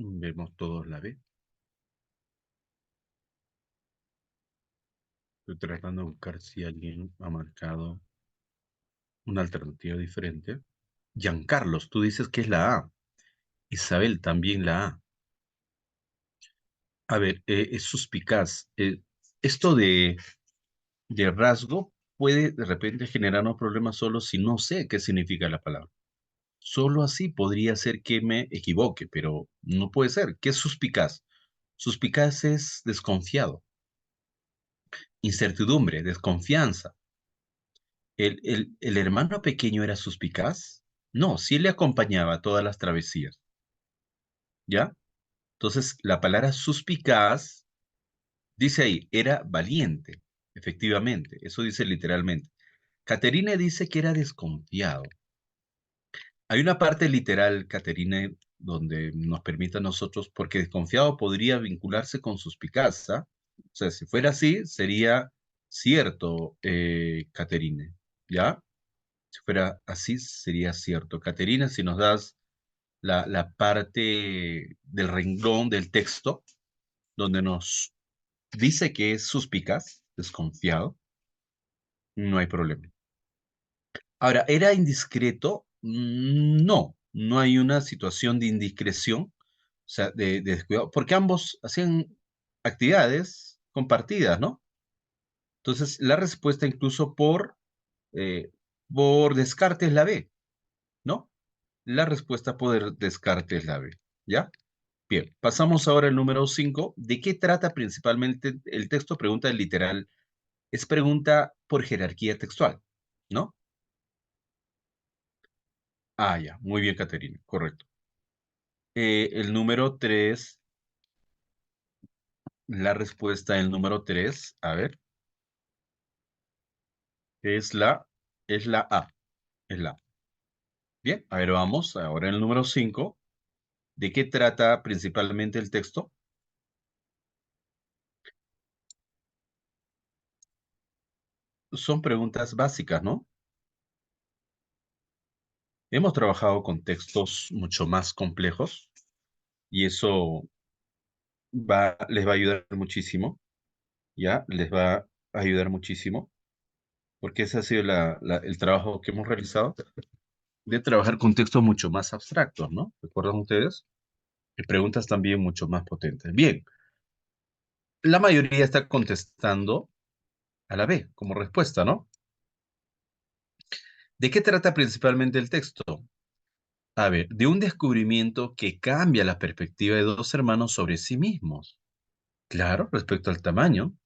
Vemos todos la B. Estoy tratando de buscar si alguien ha marcado una alternativa diferente. Giancarlos, tú dices que es la A. Isabel, también la A. A ver, es suspicaz. Esto de rasgo puede de repente generarnos problemas solo si no sé qué significa la palabra. Solo así podría ser que me equivoque, pero no puede ser. ¿Qué es suspicaz? Suspicaz es desconfiado, incertidumbre, desconfianza. ¿El hermano pequeño era suspicaz? No, sí le acompañaba a todas las travesías, ¿ya? Entonces, la palabra suspicaz dice ahí, era valiente, efectivamente, eso dice literalmente. Caterina dice que era desconfiado. Hay una parte literal, Caterina, donde nos permite a nosotros, porque desconfiado podría vincularse con suspicaz, ¿ah? O sea, si fuera así, sería cierto, Caterine, ¿ya? Si fuera así, sería cierto. Caterina, si nos das la parte del renglón del texto, donde nos dice que es suspicaz, desconfiado, no hay problema. Ahora, ¿era indiscreto? No, no hay una situación de indiscreción, o sea, de descuidado, porque ambos hacían actividades compartidas, ¿no? Entonces, la respuesta incluso eh, por descarte es la B, ¿no? La respuesta por descarte es la B, ¿ya? Bien, pasamos ahora al número 5. ¿De qué trata principalmente el texto? Pregunta del literal. Es pregunta por jerarquía textual, ¿no? Ah, ya, muy bien, Caterina, correcto. El número 3, la respuesta del número 3, a ver, es es la A, es la A. Bien, a ver, vamos, ahora el número 5. ¿De qué trata principalmente el texto? Son preguntas básicas, ¿no? Hemos trabajado con textos mucho más complejos y eso les va a ayudar muchísimo, ¿ya? Les va a ayudar muchísimo, porque ese ha sido el trabajo que hemos realizado, de trabajar con textos mucho más abstractos, ¿no? ¿Recuerdan ustedes? Y preguntas también mucho más potentes. Bien, la mayoría está contestando a la B como respuesta, ¿no? ¿De qué trata principalmente el texto? A ver, de un descubrimiento que cambia la perspectiva de dos hermanos sobre sí mismos. Claro, respecto al tamaño.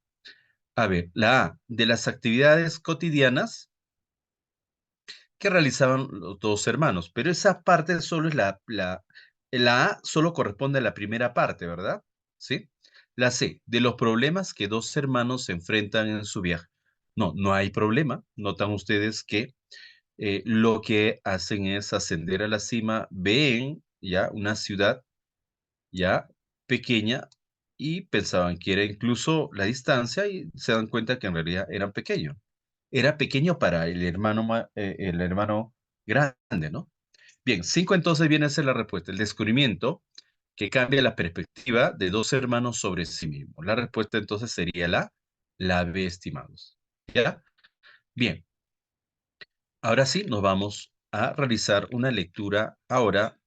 A ver, la A, de las actividades cotidianas que realizaban los dos hermanos, pero esa parte solo es la A solo corresponde a la primera parte, ¿verdad? ¿Sí? La C, de los problemas que dos hermanos se enfrentan en su viaje. No, no hay problema. Notan ustedes que lo que hacen es ascender a la cima, ven ya una ciudad ya pequeña y pensaban que era incluso la distancia y se dan cuenta que en realidad eran pequeños. Era pequeño para el hermano grande, ¿no? Bien, 5 entonces viene a ser la respuesta, el descubrimiento que cambia la perspectiva de dos hermanos sobre sí mismos. La respuesta entonces sería la B, estimados. ¿Ya? Bien, Ahora sí, nos vamos a realizar una lectura ahora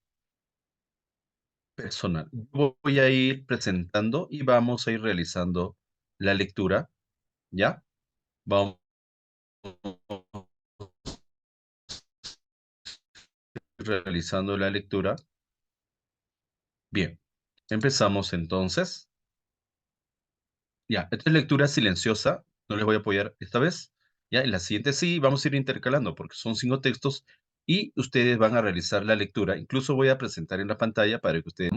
personal. Voy a ir presentando y vamos a ir realizando la lectura, ¿ya? Vamos realizando la lectura. Bien, empezamos entonces. Ya, esta es lectura silenciosa, no les voy a apoyar esta vez. Ya, en la siguiente sí, vamos a ir intercalando porque son 5 textos y ustedes van a realizar la lectura. Incluso voy a presentar en la pantalla para que ustedes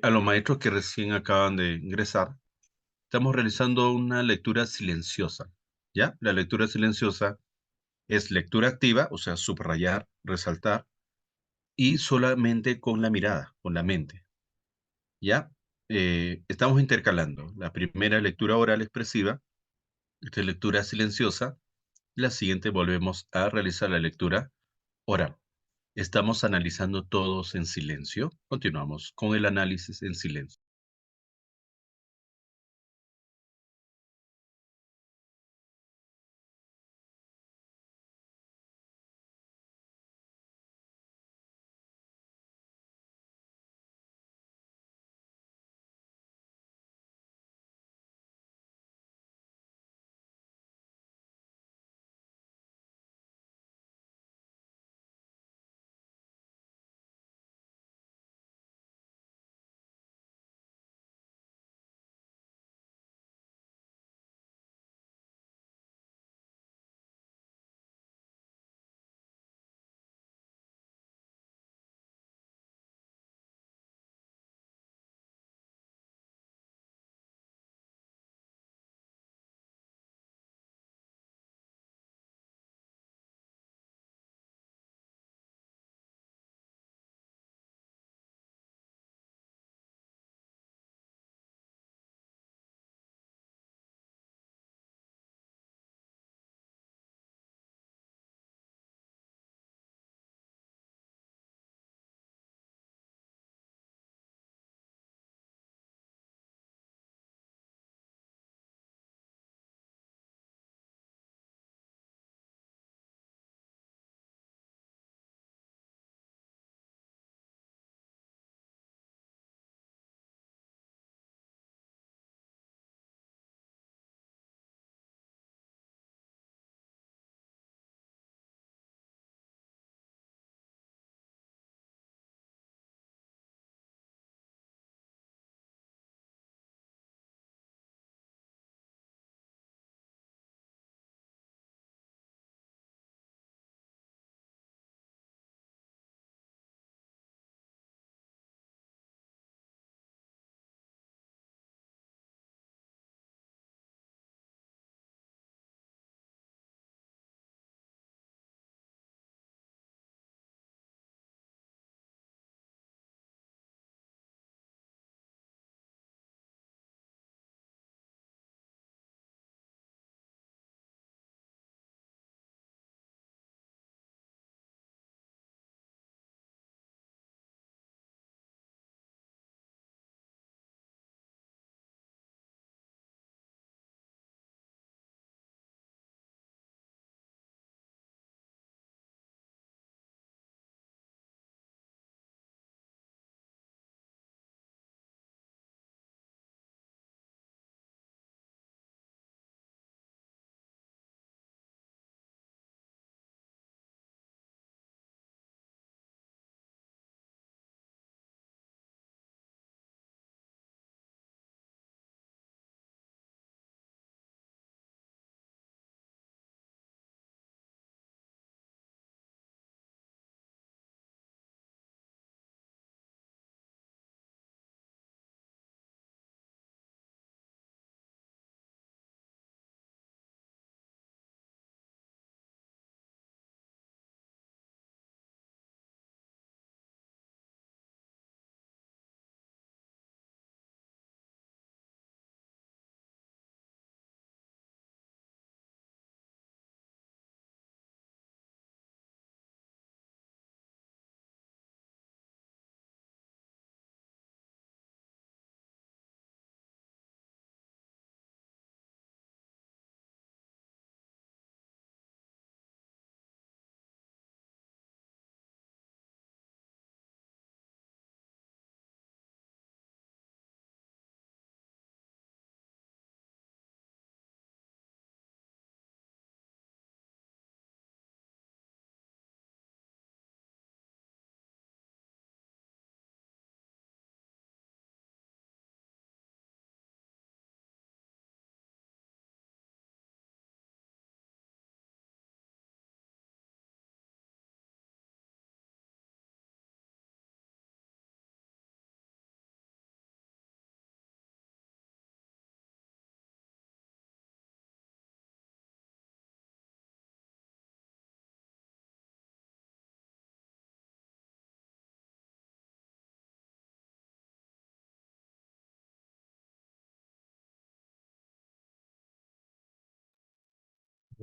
A los maestros que recién acaban de ingresar, estamos realizando una lectura silenciosa, ¿ya? La lectura silenciosa es lectura activa, o sea, subrayar, resaltar, y solamente con la mirada, con la mente, ¿ya? Estamos intercalando la primera lectura oral expresiva, esta es lectura silenciosa, la siguiente volvemos a realizar la lectura oral. Estamos analizando todos en silencio. Continuamos con el análisis en silencio.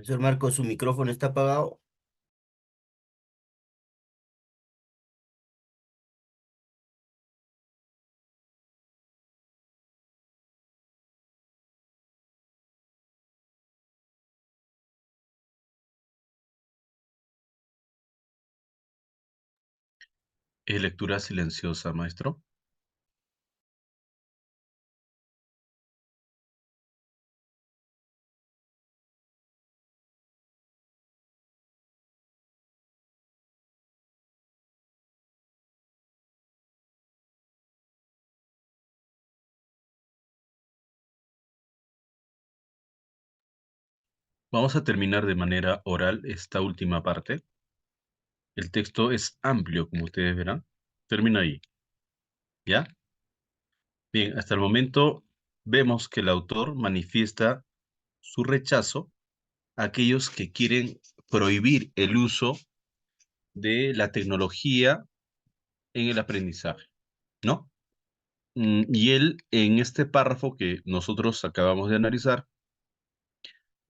Profesor Marco, su micrófono está apagado. ¿Es lectura silenciosa, maestro? Vamos a terminar de manera oral esta última parte. El texto es amplio, como ustedes verán. Termina ahí, ¿ya? Bien, hasta el momento vemos que el autor manifiesta su rechazo a aquellos que quieren prohibir el uso de la tecnología en el aprendizaje, ¿no? Y él, en este párrafo que nosotros acabamos de analizar,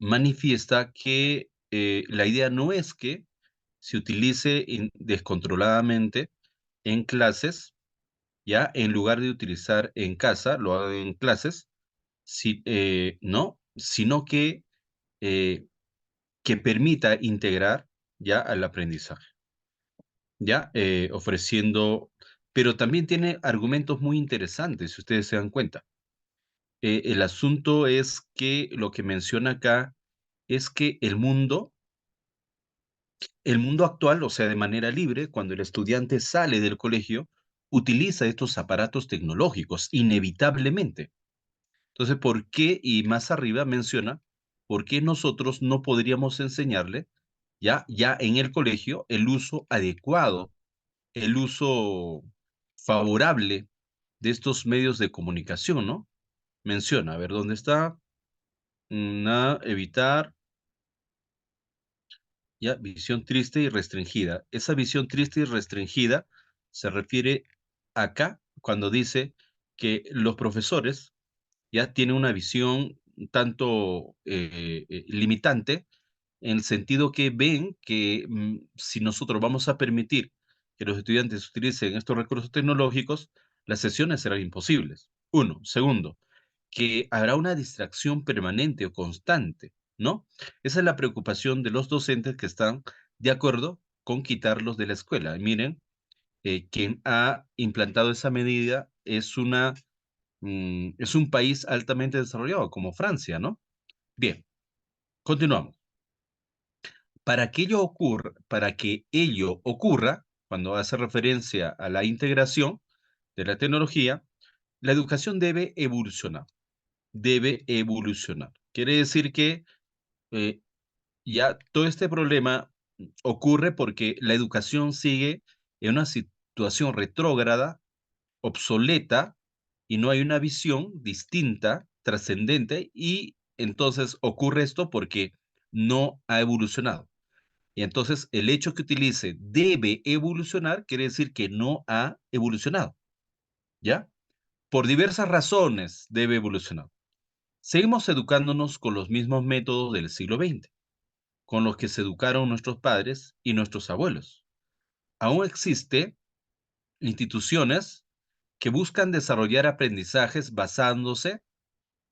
manifiesta que la idea no es que se utilice descontroladamente en clases, ya en lugar de utilizar en casa, lo hagan en clases, no, sino eh, que permita integrar ya al aprendizaje, ya ofreciendo, pero también tiene argumentos muy interesantes, si ustedes se dan cuenta. El asunto es que lo que menciona acá es que el mundo actual, o sea, de manera libre, cuando el estudiante sale del colegio, utiliza estos aparatos tecnológicos, inevitablemente. Entonces, ¿por qué? Y más arriba menciona, ¿por qué nosotros no podríamos enseñarle ya en el colegio el uso adecuado, el uso favorable de estos medios de comunicación, ¿no? Menciona, a ver, ¿dónde está? Evitar, ya, visión triste y restringida. Esa visión triste y restringida se refiere acá cuando dice que los profesores ya tienen una visión un tanto limitante en el sentido que ven que si nosotros vamos a permitir que los estudiantes utilicen estos recursos tecnológicos, las sesiones serán imposibles. Uno. Segundo, que habrá una distracción permanente o constante, ¿no? Esa es la preocupación de los docentes que están de acuerdo con quitarlos de la escuela. Y miren, quien ha implantado esa medida es un país altamente desarrollado, como Francia, ¿no? Bien, continuamos. Para que ello ocurra, cuando hace referencia a la integración de la tecnología, la educación debe evolucionar. Debe evolucionar. Quiere decir que eh, ya todo este problema ocurre porque la educación sigue en una situación retrógrada, obsoleta, y no hay una visión distinta, trascendente, y entonces ocurre esto porque no ha evolucionado. Y entonces el hecho que utilice debe evolucionar quiere decir que no ha evolucionado, ¿ya? Por diversas razones debe evolucionar. Seguimos educándonos con los mismos métodos del siglo XX, con los que se educaron nuestros padres y nuestros abuelos. Aún existe instituciones que buscan desarrollar aprendizajes basándose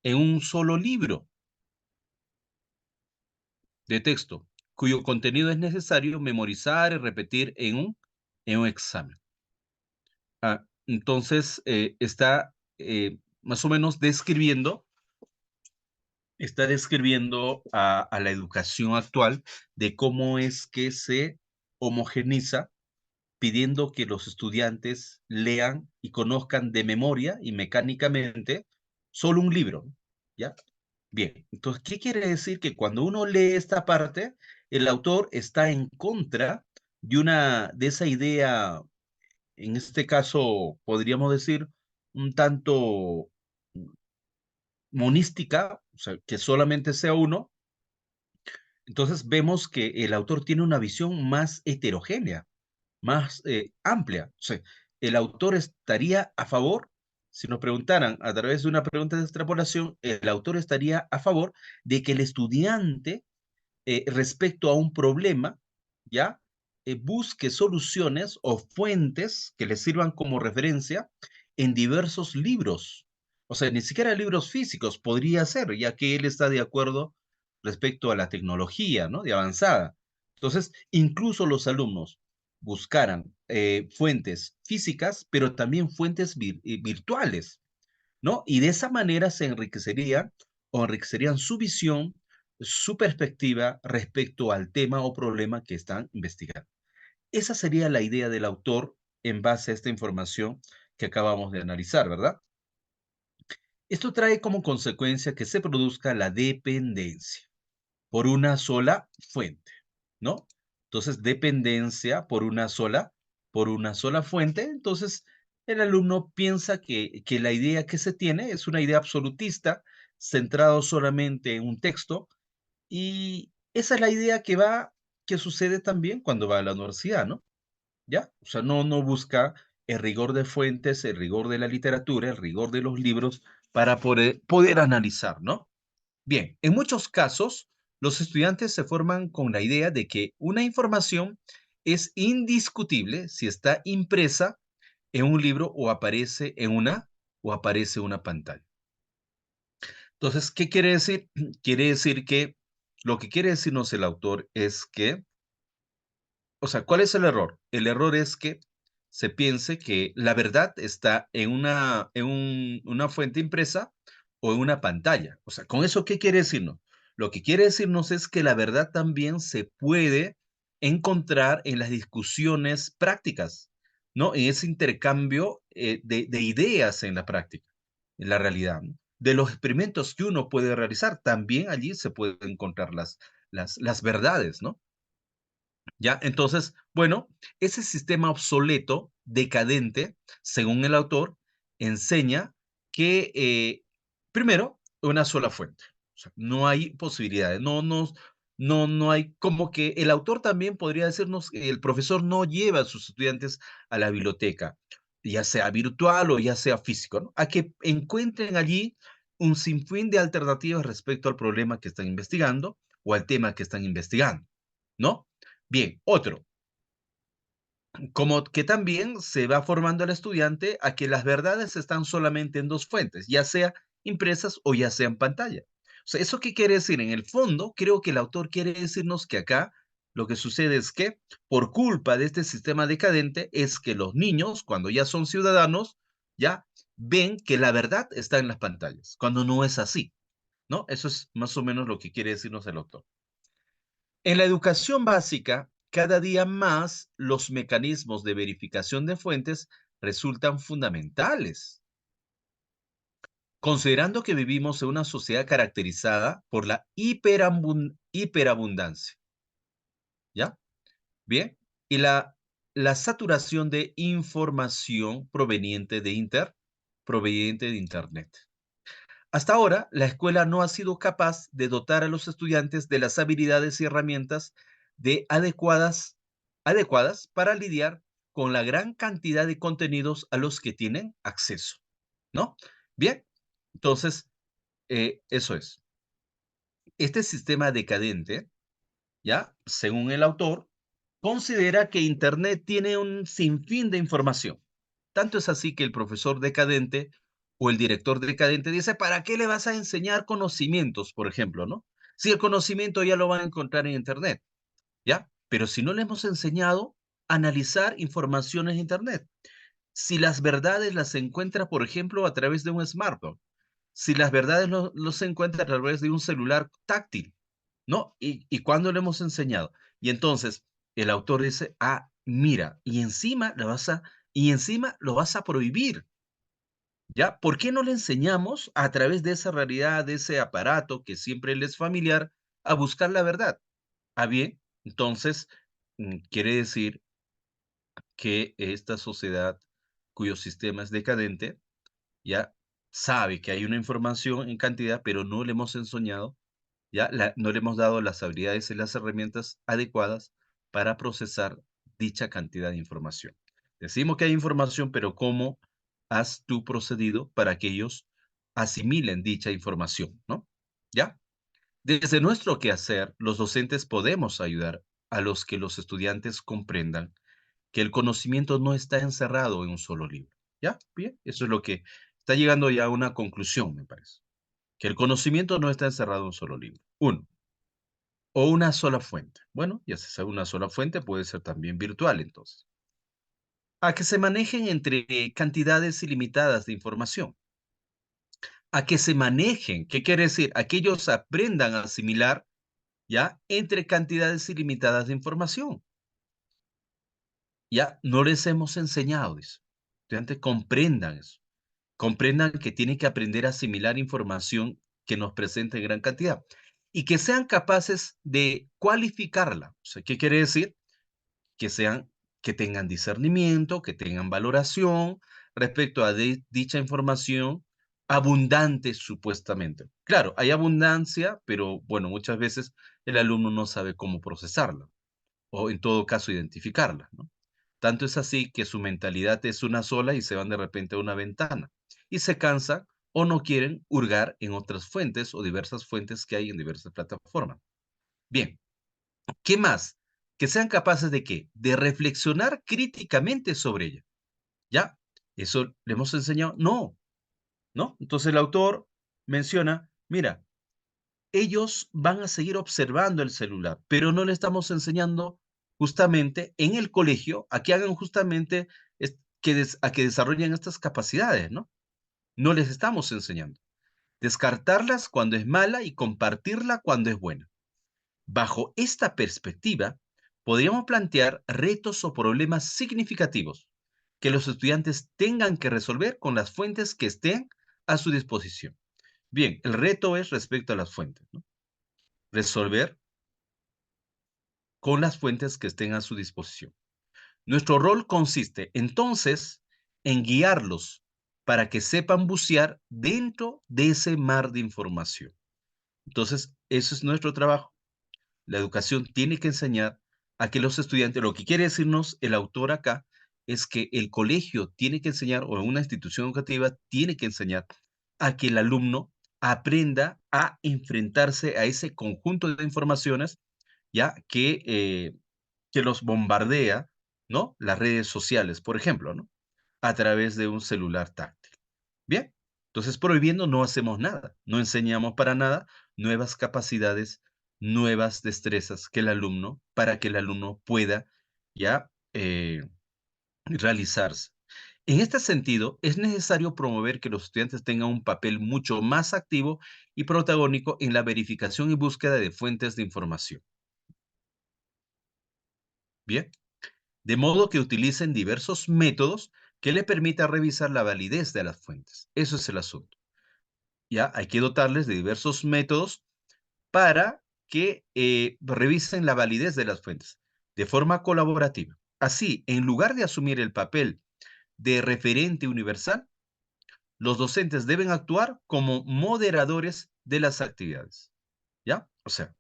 en un solo libro de texto, cuyo contenido es necesario memorizar y repetir en un examen. Entonces, está más o menos está describiendo a la educación actual de cómo es que se homogeniza pidiendo que los estudiantes lean y conozcan de memoria y mecánicamente solo un libro, ¿ya? Bien, entonces, ¿qué quiere decir? Que cuando uno lee esta parte, el autor está en contra de esa idea, en este caso, podríamos decir, un tanto monística, o sea, que solamente sea uno. Entonces vemos que el autor tiene una visión más heterogénea, más amplia. O sea, el autor estaría a favor, si nos preguntaran a través de una pregunta de extrapolación, el autor estaría a favor de que el estudiante respecto a un problema, ¿ya? Busque soluciones o fuentes que le sirvan como referencia en diversos libros. O sea, ni siquiera libros físicos podría ser, ya que él está de acuerdo respecto a la tecnología, ¿no? De avanzada. Entonces, incluso los alumnos buscaran fuentes físicas, pero también fuentes virtuales, ¿no? Y de esa manera se enriquecería o enriquecerían su visión, su perspectiva respecto al tema o problema que están investigando. Esa sería la idea del autor en base a esta información que acabamos de analizar, ¿verdad? Esto trae como consecuencia que se produzca la dependencia por una sola fuente, ¿no? Entonces, dependencia por una sola fuente. Entonces, el alumno piensa que la idea que se tiene es una idea absolutista, centrado solamente en un texto, y esa es la idea que sucede también cuando va a la universidad, ¿no? ¿Ya? O sea, no busca el rigor de fuentes, el rigor de la literatura, el rigor de los libros para poder analizar, ¿no? Bien, en muchos casos, los estudiantes se forman con la idea de que una información es indiscutible si está impresa en un libro o aparece en una pantalla. Entonces, ¿qué quiere decir? Quiere decir que lo que quiere decirnos el autor es que, o sea, ¿cuál es el error? El error es que se piense que la verdad está una fuente impresa o en una pantalla. O sea, ¿con eso qué quiere decirnos? Lo que quiere decirnos es que la verdad también se puede encontrar en las discusiones prácticas, ¿no? En ese intercambio de ideas en la práctica, en la realidad, ¿no? De los experimentos que uno puede realizar, también allí se pueden encontrar las verdades, ¿no? ¿Ya? Entonces, bueno, ese sistema obsoleto, decadente, según el autor, enseña que, primero, una sola fuente. O sea, no hay posibilidades, no hay, como que el autor también podría decirnos que el profesor no lleva a sus estudiantes a la biblioteca, ya sea virtual o ya sea físico, ¿no? A que encuentren allí un sinfín de alternativas respecto al problema que están investigando o al tema que están investigando, ¿no? Bien, otro, como que también se va formando al estudiante a que las verdades están solamente en dos fuentes, ya sea impresas o ya sea en pantalla. O sea, ¿eso qué quiere decir? En el fondo, creo que el autor quiere decirnos que acá lo que sucede es que por culpa de este sistema decadente es que los niños, cuando ya son ciudadanos, ya ven que la verdad está en las pantallas, cuando no es así, ¿no? Eso es más o menos lo que quiere decirnos el autor. En la educación básica, cada día más los mecanismos de verificación de fuentes resultan fundamentales, considerando que vivimos en una sociedad caracterizada por la hiperabundancia, ¿ya? Bien, y la saturación de información proveniente de Internet. Hasta ahora, la escuela no ha sido capaz de dotar a los estudiantes de las habilidades y herramientas adecuadas para lidiar con la gran cantidad de contenidos a los que tienen acceso, ¿no? Bien, entonces, eso es. Este sistema decadente, ¿ya? Según el autor, considera que Internet tiene un sinfín de información. Tanto es así que el profesor decadente o el director decadente dice, ¿para qué le vas a enseñar conocimientos, por ejemplo, no? Si el conocimiento ya lo van a encontrar en Internet, ¿ya? Pero si no le hemos enseñado a analizar información en Internet, si las verdades las encuentra, por ejemplo, a través de un smartphone, si las verdades los encuentra a través de un celular táctil, ¿no? ¿Y cuándo le hemos enseñado? Y entonces el autor dice, ah, mira, y encima lo vas a prohibir, ¿ya? ¿Por qué no le enseñamos a través de esa realidad, de ese aparato que siempre le es familiar, a buscar la verdad? Ah, bien, entonces quiere decir que esta sociedad cuyo sistema es decadente, ya sabe que hay una información en cantidad, pero no le hemos enseñado, no le hemos dado las habilidades y las herramientas adecuadas para procesar dicha cantidad de información. Decimos que hay información, pero ¿cómo has tú procedido para que ellos asimilen dicha información, ¿no? ¿Ya? Desde nuestro quehacer, los docentes podemos ayudar a los que los estudiantes comprendan que el conocimiento no está encerrado en un solo libro. ¿Ya? Bien, eso es lo que está llegando ya a una conclusión, me parece. Que el conocimiento no está encerrado en un solo libro. Uno, o una sola fuente. Bueno, ya se sabe, una sola fuente puede ser también virtual, entonces. A que se manejen entre cantidades ilimitadas de información. A que se manejen, ¿qué quiere decir? A que ellos aprendan a asimilar, ¿ya? Entre cantidades ilimitadas de información. Ya no les hemos enseñado eso. Estudiantes comprendan eso. Comprendan que tienen que aprender a asimilar información que nos presenta en gran cantidad y que sean capaces de cualificarla. O sea, ¿qué quiere decir? Que sean, que tengan discernimiento, que tengan valoración respecto a dicha información abundante supuestamente. Claro, hay abundancia, pero bueno, muchas veces el alumno no sabe cómo procesarla o en todo caso identificarla, ¿no? Tanto es así que su mentalidad es una sola y se van de repente a una ventana y se cansan o no quieren hurgar en otras fuentes o diversas fuentes que hay en diversas plataformas. Bien, ¿qué más? Que sean capaces de qué? De reflexionar críticamente sobre ella. ¿Ya? ¿Eso le hemos enseñado? No, ¿no? Entonces el autor menciona, mira, ellos van a seguir observando el celular, pero no le estamos enseñando justamente en el colegio a que hagan justamente a que desarrollen estas capacidades, ¿no? No les estamos enseñando. Descartarlas cuando es mala y compartirla cuando es buena. Bajo esta perspectiva, podríamos plantear retos o problemas significativos que los estudiantes tengan que resolver con las fuentes que estén a su disposición. Bien, el reto es respecto a las fuentes, ¿no? Resolver con las fuentes que estén a su disposición. Nuestro rol consiste entonces en guiarlos para que sepan bucear dentro de ese mar de información. Entonces, eso es nuestro trabajo. La educación tiene que enseñar a que los estudiantes, lo que quiere decirnos el autor acá, es que el colegio tiene que enseñar, o una institución educativa tiene que enseñar a que el alumno aprenda a enfrentarse a ese conjunto de informaciones, ya que los bombardea, ¿no? Las redes sociales, por ejemplo, ¿no? A través de un celular táctil. Bien, entonces prohibiendo no hacemos nada, no enseñamos para nada nuevas capacidades, nuevas destrezas que el alumno, para que el alumno pueda ya realizarse. En este sentido, es necesario promover que los estudiantes tengan un papel mucho más activo y protagónico en la verificación y búsqueda de fuentes de información. Bien, de modo que utilicen diversos métodos que le permitan revisar la validez de las fuentes. Eso es el asunto. Ya hay que dotarles de diversos métodos para que revisen la validez de las fuentes de forma colaborativa. Así, en lugar de asumir el papel de referente universal, los docentes deben actuar como moderadores de las actividades. ¿Ya? O sea,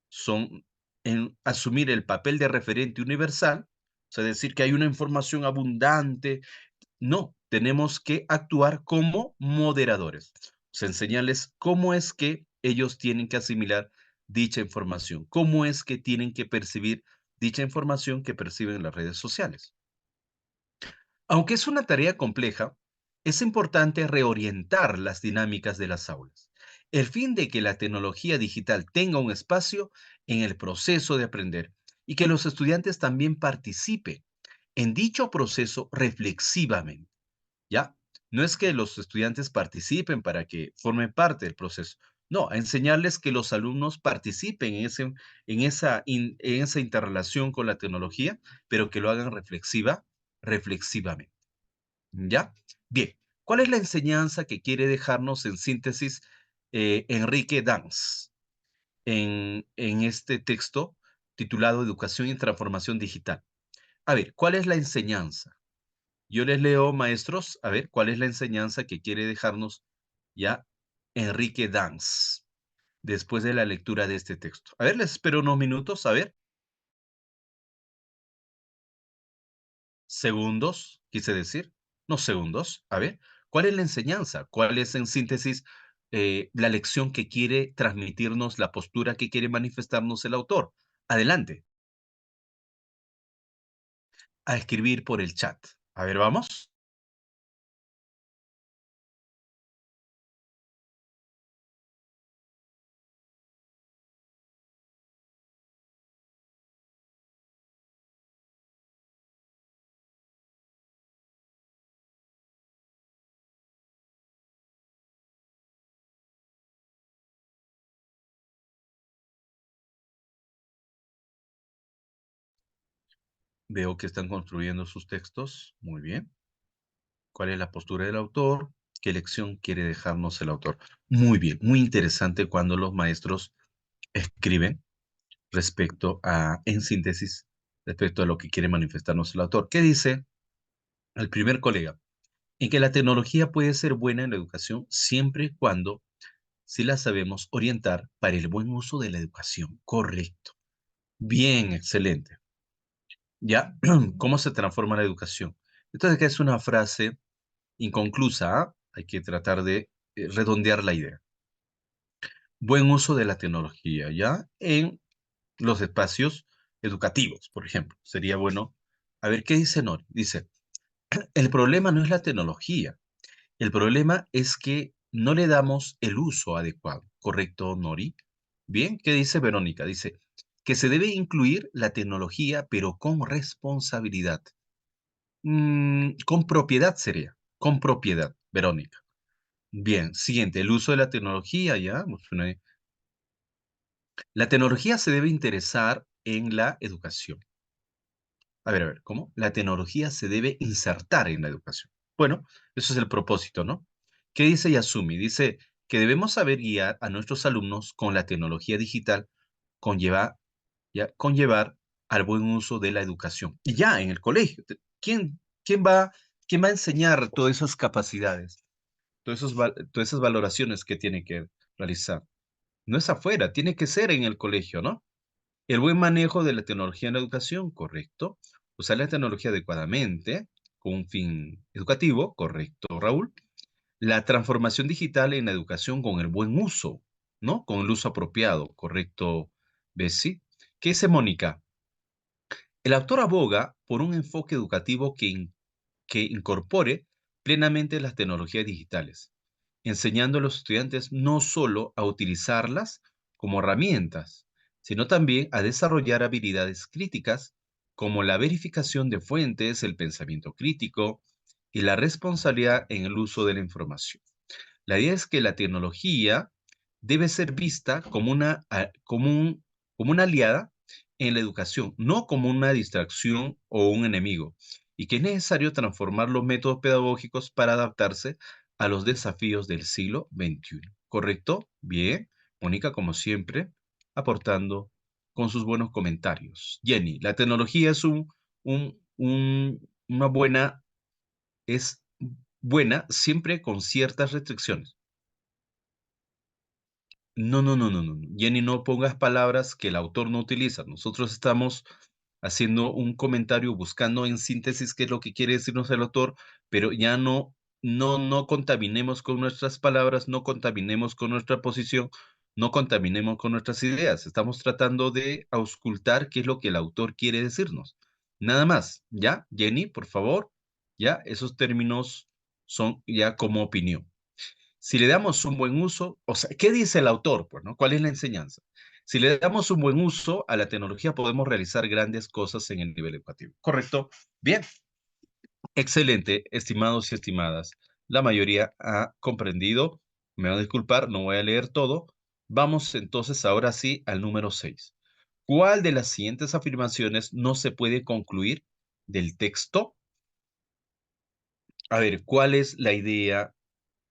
son en asumir el papel de referente universal, o sea, decir que hay una información abundante. No, tenemos que actuar como moderadores. O sea, enseñarles cómo es que ellos tienen que asimilar dicha información, cómo es que tienen que percibir dicha información que perciben en las redes sociales. Aunque es una tarea compleja, es importante reorientar las dinámicas de las aulas. El fin de que la tecnología digital tenga un espacio en el proceso de aprender y que los estudiantes también participen en dicho proceso reflexivamente. ¿Ya? No es que los estudiantes participen para que formen parte del proceso. No, a enseñarles que los alumnos participen en esa interrelación con la tecnología, pero que lo hagan reflexivamente. ¿Ya? Bien, ¿cuál es la enseñanza que quiere dejarnos en síntesis Enrique Dans en este texto titulado Educación y Transformación Digital? A ver, ¿cuál es la enseñanza? Yo les leo, maestros, a ver, ¿cuál es la enseñanza que quiere dejarnos ya Enrique Dans después de la lectura de este texto? A ver, les espero unos minutos, a ver, segundos, quise decir, no segundos, a ver, ¿cuál es la enseñanza? ¿Cuál es en síntesis? la lección que quiere transmitirnos, la postura que quiere manifestarnos el autor. Adelante, a escribir por el chat. A ver, vamos. Veo que están construyendo sus textos. Muy bien. ¿Cuál es la postura del autor? ¿Qué lección quiere dejarnos el autor? Muy bien, muy interesante cuando los maestros escriben respecto a, en síntesis, respecto a lo que quiere manifestarnos el autor. ¿Qué dice el primer colega? En que la tecnología puede ser buena en la educación siempre y cuando si la sabemos orientar para el buen uso de la educación. Correcto. Bien, excelente. ¿Ya? ¿Cómo se transforma la educación? Entonces, que es una frase inconclusa, ¿ah? Hay que tratar de redondear la idea. Buen uso de la tecnología, ¿ya? En los espacios educativos, por ejemplo. Sería bueno. A ver, ¿qué dice Nori? Dice, el problema no es la tecnología, el problema es que no le damos el uso adecuado. ¿Correcto, Nori? Bien, ¿qué dice Verónica? Dice que se debe incluir la tecnología, pero con responsabilidad. Con propiedad sería, con propiedad, Verónica. Bien, siguiente, el uso de la tecnología, ya. La tecnología se debe interesar en la educación. A ver, ¿cómo? La tecnología se debe insertar en la educación. Bueno, eso es el propósito, ¿no? ¿Qué dice Yasumi? Dice que debemos saber guiar a nuestros alumnos con la tecnología digital, conlleva, conllevar al buen uso de la educación. Y ya en el colegio, quién va, quién va a enseñar todas esas capacidades, todas esas valoraciones que tiene que realizar? No es afuera, tiene que ser en el colegio, ¿no? El buen manejo de la tecnología en la educación, correcto. Usar la tecnología adecuadamente con un fin educativo, correcto, Raúl. La transformación digital en la educación con el buen uso, ¿no? Con el uso apropiado, correcto, Bessie. ¿Qué dice Mónica? El autor aboga por un enfoque educativo que incorpore plenamente las tecnologías digitales, enseñando a los estudiantes no solo a utilizarlas como herramientas, sino también a desarrollar habilidades críticas como la verificación de fuentes, el pensamiento crítico y la responsabilidad en el uso de la información. La idea es que la tecnología debe ser vista como como una aliada en la educación, no como una distracción o un enemigo, y que es necesario transformar los métodos pedagógicos para adaptarse a los desafíos del siglo XXI. ¿Correcto? Bien. Mónica, como siempre, aportando con sus buenos comentarios. Jenny, la tecnología es una es buena siempre con ciertas restricciones. No, no, no, no, no. Jenny, no pongas palabras que el autor no utiliza. Nosotros estamos haciendo un comentario buscando en síntesis qué es lo que quiere decirnos el autor, pero ya no contaminemos con nuestras palabras, no contaminemos con nuestra posición, no contaminemos con nuestras ideas. Estamos tratando de auscultar qué es lo que el autor quiere decirnos. Nada más, ¿ya? Jenny, por favor, ya, esos términos son ya como opinión. Si le damos un buen uso, o sea, ¿qué dice el autor? Pues, ¿no? ¿Cuál es la enseñanza? Si le damos un buen uso a la tecnología, podemos realizar grandes cosas en el nivel educativo. ¿Correcto? Bien, excelente, estimados y estimadas. La mayoría ha comprendido. Me van a disculpar, no voy a leer todo. Vamos entonces ahora sí al número 6. ¿Cuál de las siguientes afirmaciones no se puede concluir del texto? A ver, ¿cuál es la idea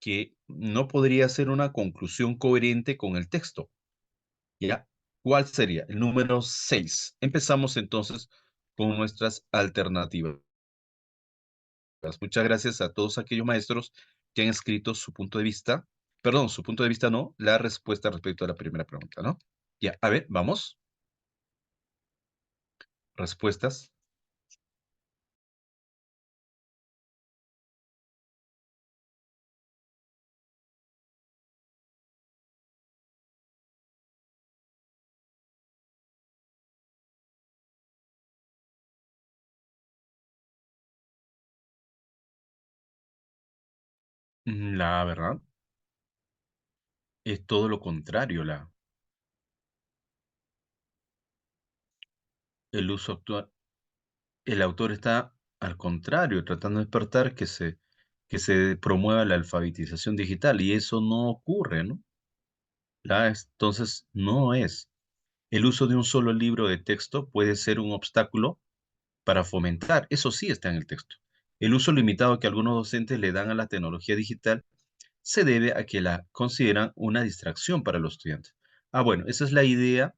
que no podría ser una conclusión coherente con el texto? ¿Ya? ¿Cuál sería? El número 6. Empezamos entonces con nuestras alternativas. Muchas gracias a todos aquellos maestros que han escrito su punto de vista. Perdón, su punto de vista no, la respuesta respecto a la primera pregunta, ¿no? Ya, a ver, vamos. Respuestas. La A, ¿verdad? Es todo lo contrario, la A. El uso actual, el autor está al contrario, tratando de despertar que se promueva la alfabetización digital y eso no ocurre, ¿no? Entonces, no es. El uso de un solo libro de texto puede ser un obstáculo para fomentar, eso sí está en el texto. El uso limitado que algunos docentes le dan a la tecnología digital se debe a que la consideran una distracción para los estudiantes. Ah, bueno, esa es la idea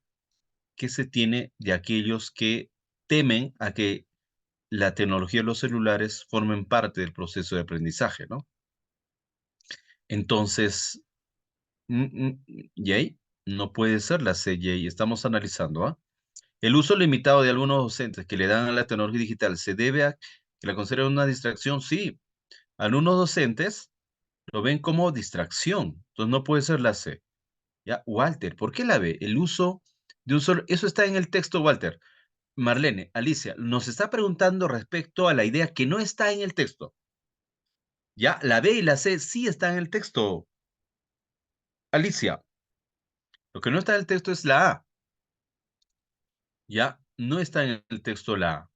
que se tiene de aquellos que temen a que la tecnología de los celulares formen parte del proceso de aprendizaje, ¿no? Entonces, Jay, no puede ser la C, Jay, estamos analizando, ¿ah? El uso limitado de algunos docentes que le dan a la tecnología digital se debe a que la consideran una distracción, sí. Algunos docentes lo ven como distracción, entonces no puede ser la C. Ya, Walter, ¿por qué la B? El uso de un solo, eso está en el texto, Walter. Marlene, Alicia, nos está preguntando respecto a la idea que no está en el texto. Ya, la B y la C sí están en el texto. Alicia, lo que no está en el texto es la A. Ya, no está en el texto la A.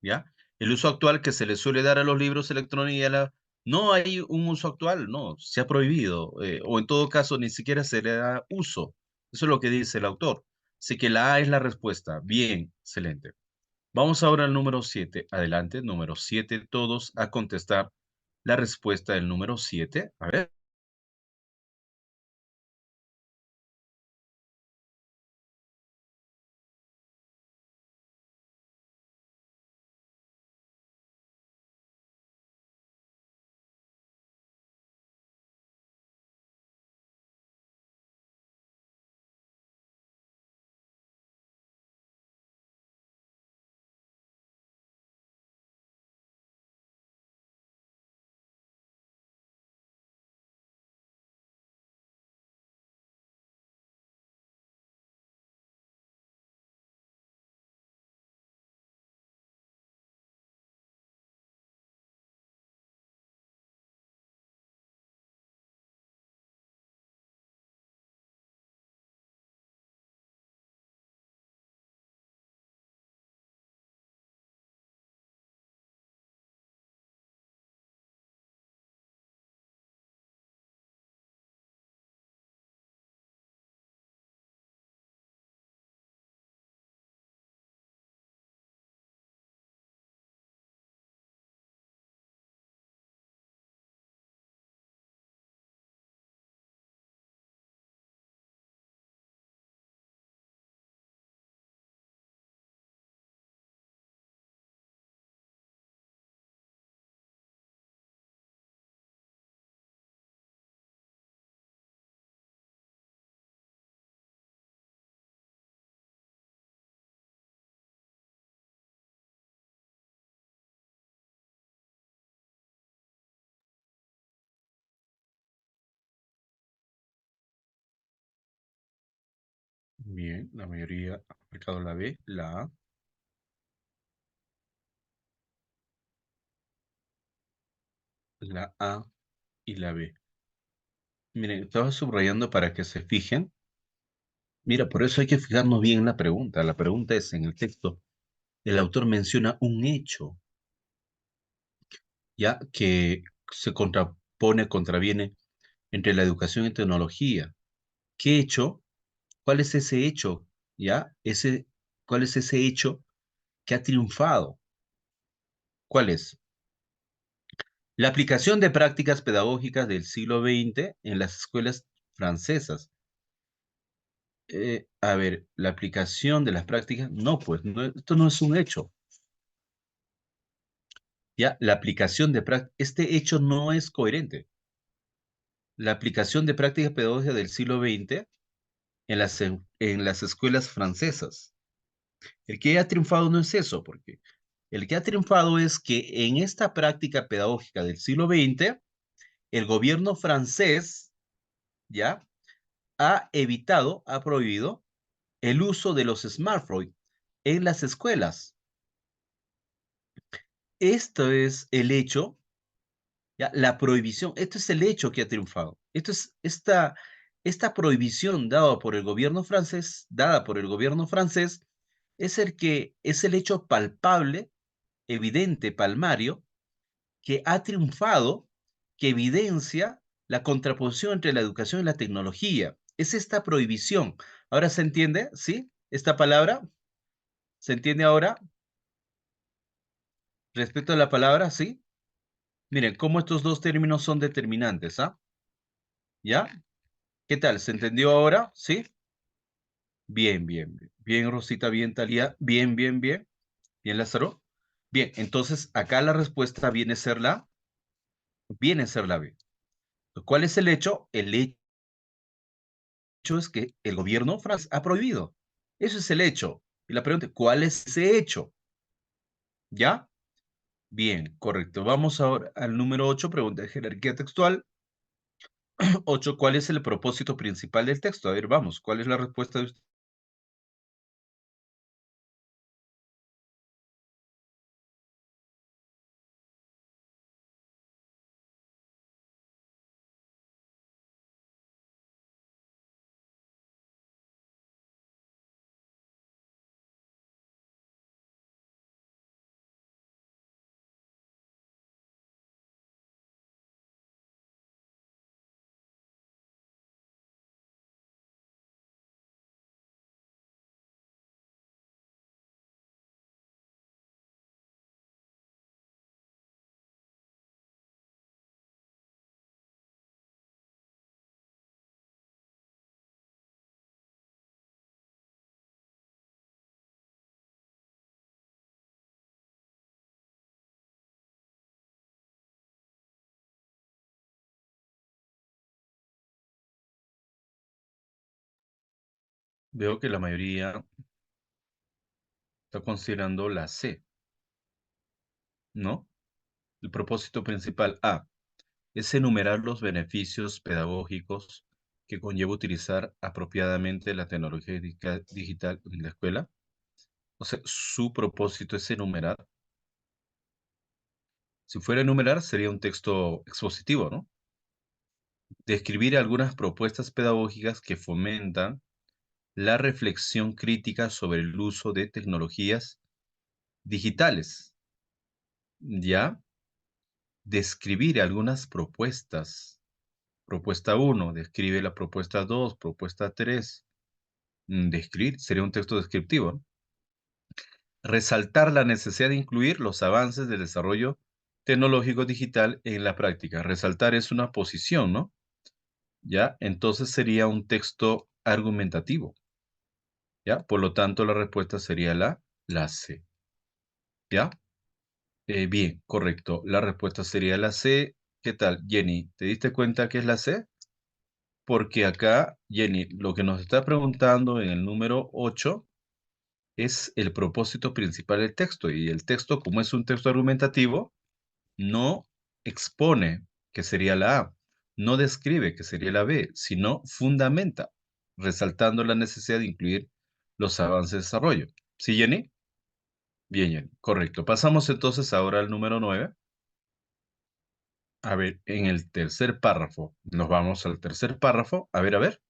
¿Ya? El uso actual que se le suele dar a los libros electrónicos, no hay un uso actual, no, se ha prohibido, o en todo caso ni siquiera se le da uso. Eso es lo que dice el autor. Así que la A es la respuesta. Bien, excelente. Vamos ahora al número 7. Adelante, número 7, todos a contestar la respuesta del número 7. A ver. Bien, la mayoría ha marcado la B, la A, la A y la B. Miren, estaba subrayando para que se fijen. Mira, por eso hay que fijarnos bien en la pregunta. La pregunta es, en el texto, el autor menciona un hecho, ya que se contrapone, contraviene entre la educación y tecnología. ¿Qué hecho? ¿Cuál es ese hecho? ¿Ya? ¿Cuál es ese hecho que ha triunfado? ¿Cuál es? La aplicación de prácticas pedagógicas del siglo XX en las escuelas francesas. A ver, la aplicación de las prácticas, no, pues, esto no es un hecho. Ya, la aplicación de prácticas, este hecho no es coherente. La aplicación de prácticas pedagógicas del siglo XX en las escuelas francesas. El que ha triunfado no es eso, porque el que ha triunfado es que en esta práctica pedagógica del siglo XX, el gobierno francés, ¿ya? Ha evitado, ha prohibido el uso de los smartphones en las escuelas. Esto es el hecho ¿Ya? La prohibición, esto es el hecho que ha triunfado. Esta prohibición dada por el gobierno francés, es el hecho palpable, evidente, palmario, que ha triunfado, que evidencia la contraposición entre la educación y la tecnología. Es esta prohibición. ¿Ahora se entiende? ¿Sí? ¿Esta palabra? ¿Se entiende ahora? Respecto a la palabra, ¿sí? Miren, cómo estos dos términos son determinantes, ¿ah? ¿Ya? ¿Qué tal? ¿Se entendió ahora? ¿Sí? Bien, bien, bien. Bien, Rosita, bien, Talía. Bien, bien, bien. Bien, Lázaro. Bien, entonces acá la respuesta viene a ser la B. ¿Cuál es el hecho? El hecho es que el gobierno francés ha prohibido. Eso es el hecho. Y la pregunta, ¿cuál es ese hecho? ¿Ya? Bien, correcto. Vamos ahora al número 8, pregunta de jerarquía textual. 8, ¿cuál es el propósito principal del texto? A ver, vamos, ¿cuál es la respuesta de usted? Veo que la mayoría está considerando la C, ¿no? El propósito principal A es enumerar los beneficios pedagógicos que conlleva utilizar apropiadamente la tecnología digital en la escuela. O sea, su propósito es enumerar. Si fuera enumerar, sería un texto expositivo, ¿no? Describir algunas propuestas pedagógicas que fomentan la reflexión crítica sobre el uso de tecnologías digitales. Ya, describir algunas propuestas. Propuesta uno, describe la propuesta 2, propuesta 3. Describir, sería un texto descriptivo, ¿no? Resaltar la necesidad de incluir los avances del desarrollo tecnológico digital en la práctica. Resaltar es una posición, ¿no? ¿Ya? Entonces sería un texto argumentativo, ¿ya? Por lo tanto, la respuesta sería la C, ¿ya? Bien, correcto. La respuesta sería la C. ¿Qué tal, Jenny? ¿Te diste cuenta que es la C? Porque acá, Jenny, lo que nos está preguntando en el número 8 es el propósito principal del texto. Y el texto, como es un texto argumentativo, no expone, que sería la A, no describe, que sería la B, sino fundamenta, resaltando la necesidad de incluir los avances de desarrollo. ¿Sí, Jenny? Bien, Jenny, correcto. Pasamos entonces ahora al número 9. A ver, en el tercer párrafo, nos vamos al tercer párrafo. A ver, a ver.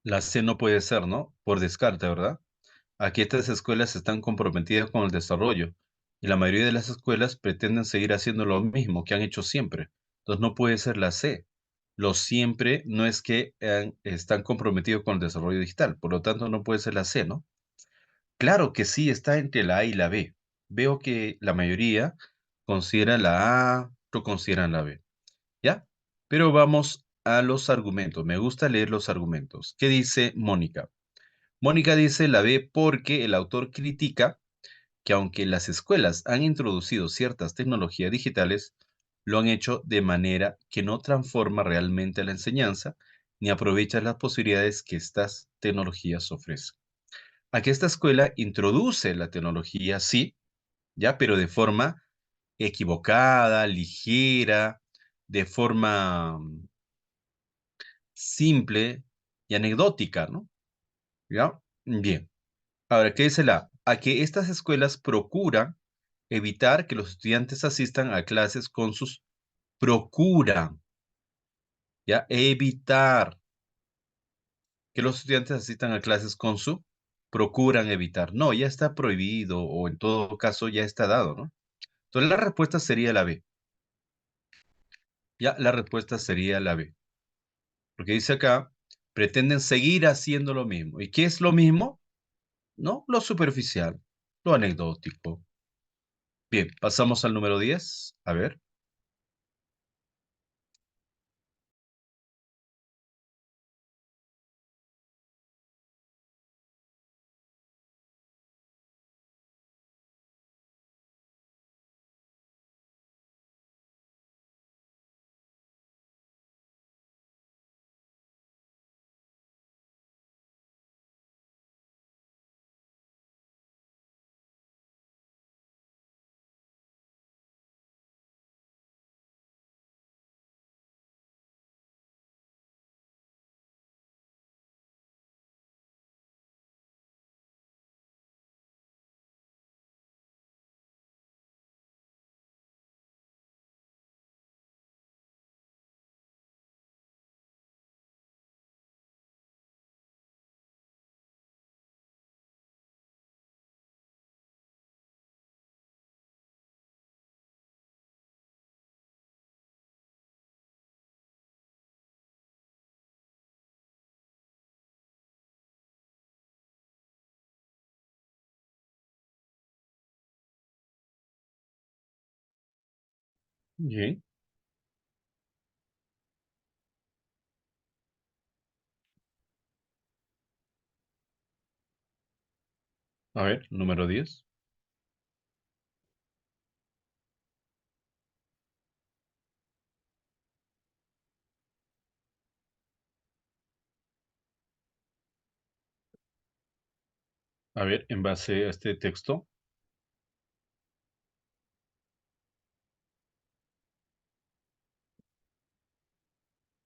La C no puede ser, ¿no? Por descarte, ¿verdad? Aquí estas escuelas están comprometidas con el desarrollo y la mayoría de las escuelas pretenden seguir haciendo lo mismo que han hecho siempre. Entonces no puede ser la C. Los siempre no es que están comprometidos con el desarrollo digital, por lo tanto no puede ser la C, ¿no? Claro que sí está entre la A y la B. Veo que la mayoría considera la A lo consideran la B. ¿Ya? Pero vamos a los argumentos. Me gusta leer los argumentos. ¿Qué dice Mónica? Mónica dice la B porque el autor critica que aunque las escuelas han introducido ciertas tecnologías digitales, lo han hecho de manera que no transforma realmente la enseñanza ni aprovecha las posibilidades que estas tecnologías ofrecen. Aquí esta escuela introduce la tecnología, sí, ya, pero de forma equivocada, ligera, de forma simple y anecdótica, ¿no? ¿Ya? Bien. Ahora, ¿qué dice la? A que estas escuelas procuran evitar que los estudiantes asistan a clases con sus procuran, ¿ya? Evitar que los estudiantes asistan a clases con su procuran evitar. No, ya está prohibido o en todo caso ya está dado, ¿no? Entonces la respuesta sería la B. Ya, la respuesta sería la B. Porque dice acá, pretenden seguir haciendo lo mismo. ¿Y qué es lo mismo? ¿No? Lo superficial, lo anecdótico. Bien, pasamos al número 10. A ver. Bien. A ver, número 10. A ver, en base a este texto,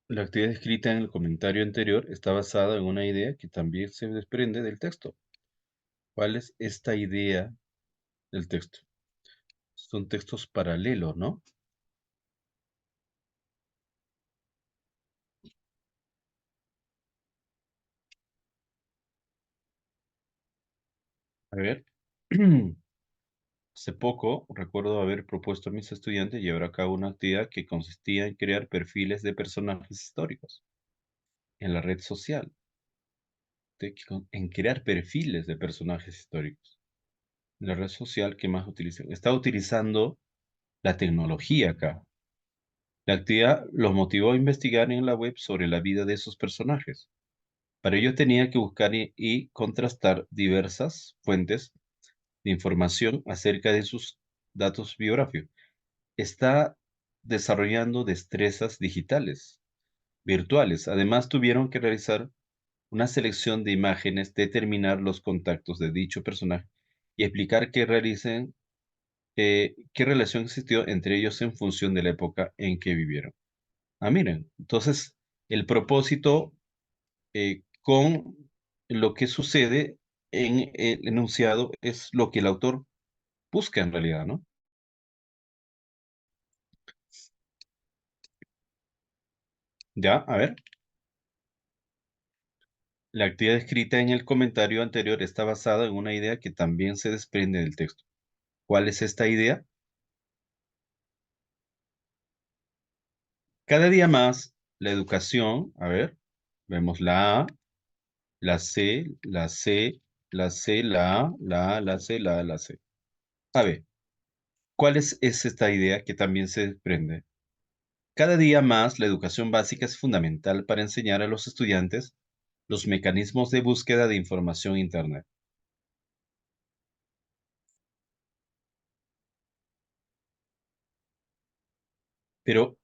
la actividad escrita en el comentario anterior está basada en una idea que también se desprende del texto. ¿Cuál es esta idea del texto? Son textos paralelos, ¿no? A ver. Hace poco recuerdo haber propuesto a mis estudiantes llevar a cabo una actividad que consistía en crear perfiles de personajes históricos en la red social, en crear perfiles de personajes históricos. La red social que más utilizan. Está utilizando la tecnología acá. La actividad los motivó a investigar en la web sobre la vida de esos personajes. Para ello tenía que buscar y contrastar diversas fuentes de información acerca de sus datos biográficos. Está desarrollando destrezas digitales, virtuales. Además, tuvieron que realizar una selección de imágenes, determinar los contactos de dicho personaje y explicar qué relación existió entre ellos en función de la época en que vivieron. Ah, miren, entonces el propósito con lo que sucede en el enunciado es lo que el autor busca en realidad, ¿no? Ya, a ver. La actividad escrita en el comentario anterior está basada en una idea que también se desprende del texto. ¿Cuál es esta idea? Cada día más, la educación, a ver, vemos la A, la C, la C, la C, la A, la A, la C, la A, la C. A ver, ¿Cuál es esta idea que también se desprende? Cada día más la educación básica es fundamental para enseñar a los estudiantes los mecanismos de búsqueda de información en Internet. Pero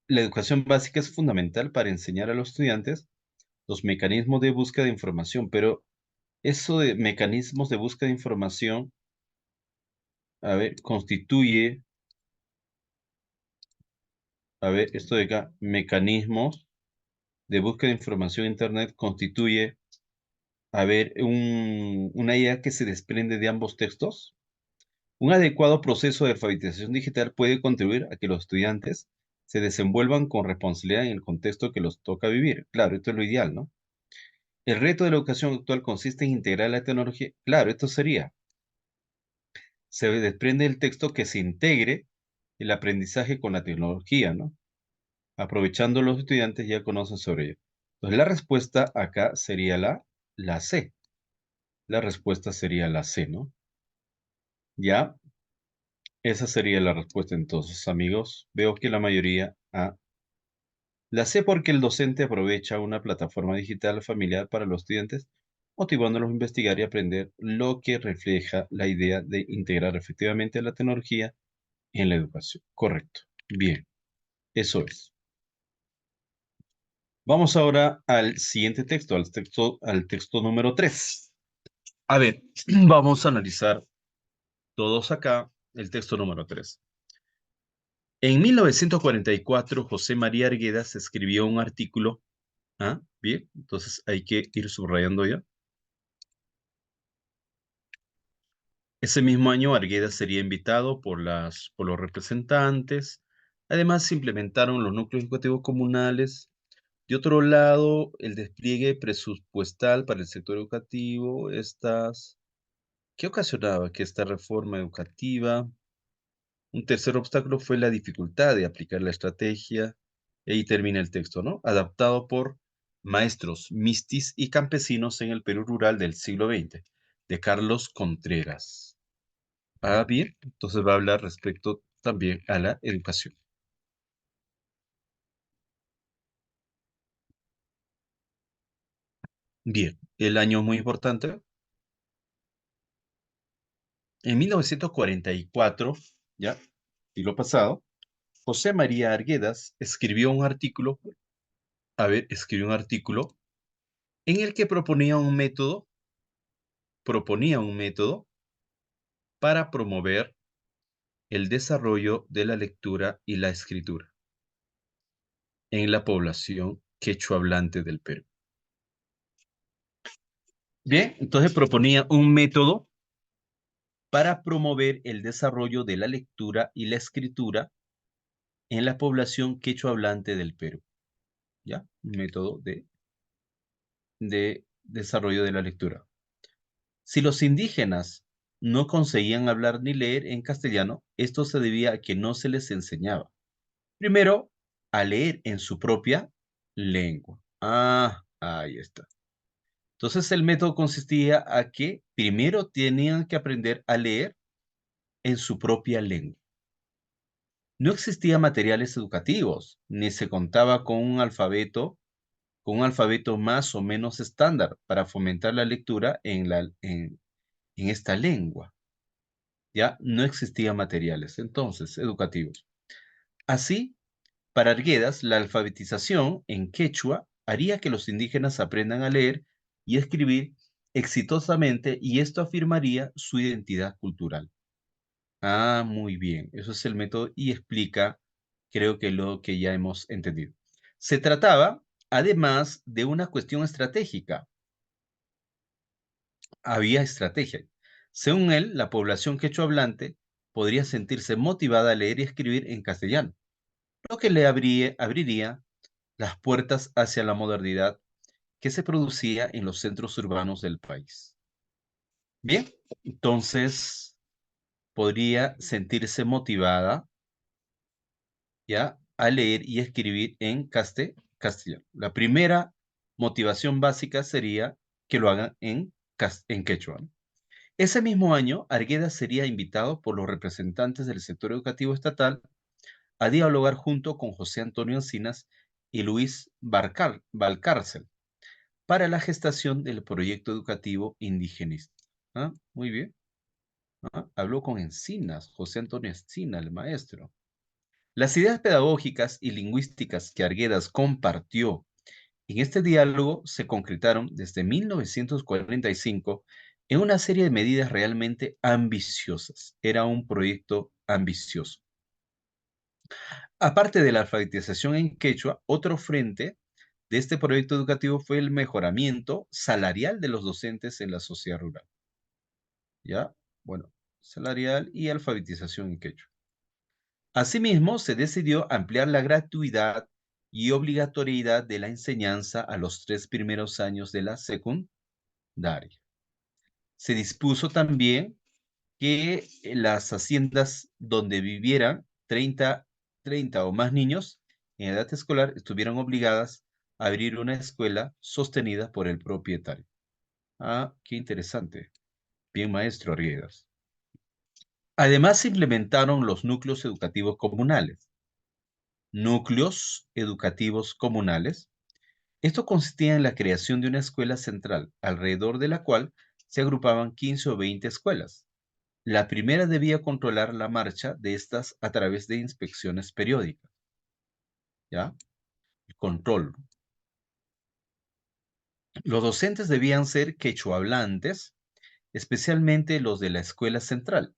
la educación básica es fundamental para enseñar a los estudiantes los mecanismos de búsqueda de información, pero eso de mecanismos de búsqueda de información, a ver, constituye, a ver, esto de acá, mecanismos de búsqueda de información en Internet constituye, a ver, una idea que se desprende de ambos textos. Un adecuado proceso de alfabetización digital puede contribuir a que los estudiantes se desenvuelvan con responsabilidad en el contexto que los toca vivir. Claro, esto es lo ideal, ¿no? El reto de la educación actual consiste en integrar la tecnología. Claro, esto sería. Se desprende del texto que se integre el aprendizaje con la tecnología, ¿no? Aprovechando los estudiantes ya conocen sobre ello. Entonces, la respuesta acá sería la C. La respuesta sería la C, ¿no? Ya, esa sería la respuesta entonces, amigos. Veo que la mayoría la C porque el docente aprovecha una plataforma digital familiar para los estudiantes, motivándolos a investigar y aprender, lo que refleja la idea de integrar efectivamente la tecnología en la educación. Correcto. Bien, eso es. Vamos ahora al siguiente texto, al texto número 3. A ver, vamos a analizar todos acá el texto número 3. En 1944, José María Arguedas escribió un artículo. Ah, bien, entonces hay que ir subrayando ya. Ese mismo año, Arguedas sería invitado por los representantes. Además, se implementaron los núcleos educativos comunales. De otro lado, el despliegue presupuestal para el sector educativo. ¿Qué ocasionaba que esta reforma educativa? Un tercer obstáculo fue la dificultad de aplicar la estrategia. Y ahí termina el texto, ¿no? Adaptado por maestros, mistis y campesinos en el Perú rural del siglo XX, de Carlos Contreras. Ah, bien, entonces va a hablar respecto también a la educación. Bien, el año muy importante. En 1944, ya, siglo pasado, José María Arguedas escribió un artículo, escribió un artículo en el que proponía un método para promover el desarrollo de la lectura y la escritura en la población quechua hablante del Perú. Bien, entonces proponía un método para promover el desarrollo de la lectura y la escritura en la población quechua hablante del Perú. ¿Ya? Un método de desarrollo de la lectura. Si los indígenas no conseguían hablar ni leer en castellano, esto se debía a que no se les enseñaba. Primero, a leer en su propia lengua. Ah, ahí está. Entonces el método consistía a que primero tenían que aprender a leer en su propia lengua. No existían materiales educativos, ni se contaba con un alfabeto más o menos estándar para fomentar la lectura en esta lengua. Ya no existían materiales, entonces, educativos. Así, para Arguedas, la alfabetización en quechua haría que los indígenas aprendan a leer y escribir exitosamente y esto afirmaría su identidad cultural. Ah, muy bien. Eso es el método y explica, creo que lo que ya hemos entendido. Se trataba, además, de una cuestión estratégica. Había estrategia. Según él, la población quechua hablante podría sentirse motivada a leer y escribir en castellano, lo que le abriría las puertas hacia la modernidad que se producía en los centros urbanos del país. Bien, entonces podría sentirse motivada ya a leer y escribir en castellano. La primera motivación básica sería que lo hagan en quechua, ¿no? Ese mismo año, Arguedas sería invitado por los representantes del sector educativo estatal a dialogar junto con José Antonio Encinas y Luis Valcárcel para la gestación del proyecto educativo indigenista. ¿Ah? Muy bien. ¿Ah? Habló con Encinas, José Antonio Encinas, el maestro. Las ideas pedagógicas y lingüísticas que Arguedas compartió en este diálogo se concretaron desde 1945 en una serie de medidas realmente ambiciosas. Era un proyecto ambicioso. Aparte de la alfabetización en quechua, otro frente de este proyecto educativo fue el mejoramiento salarial de los docentes en la sociedad rural. ¿Ya? Bueno, salarial y alfabetización en quechua. Asimismo, se decidió ampliar la gratuidad y obligatoriedad de la enseñanza a los 3 primeros años de la secundaria. Se dispuso también que las haciendas donde vivieran 30 o más niños en edad escolar estuvieran obligadas a abrir una escuela sostenida por el propietario. Ah, qué interesante. Bien, maestro Arriegas. Además, se implementaron los núcleos educativos comunales. Núcleos educativos comunales. Esto consistía en la creación de una escuela central, alrededor de la cual se agrupaban 15 o 20 escuelas. La primera debía controlar la marcha de estas a través de inspecciones periódicas, ¿ya? El control. Los docentes debían ser quechohablantes, especialmente los de la escuela central.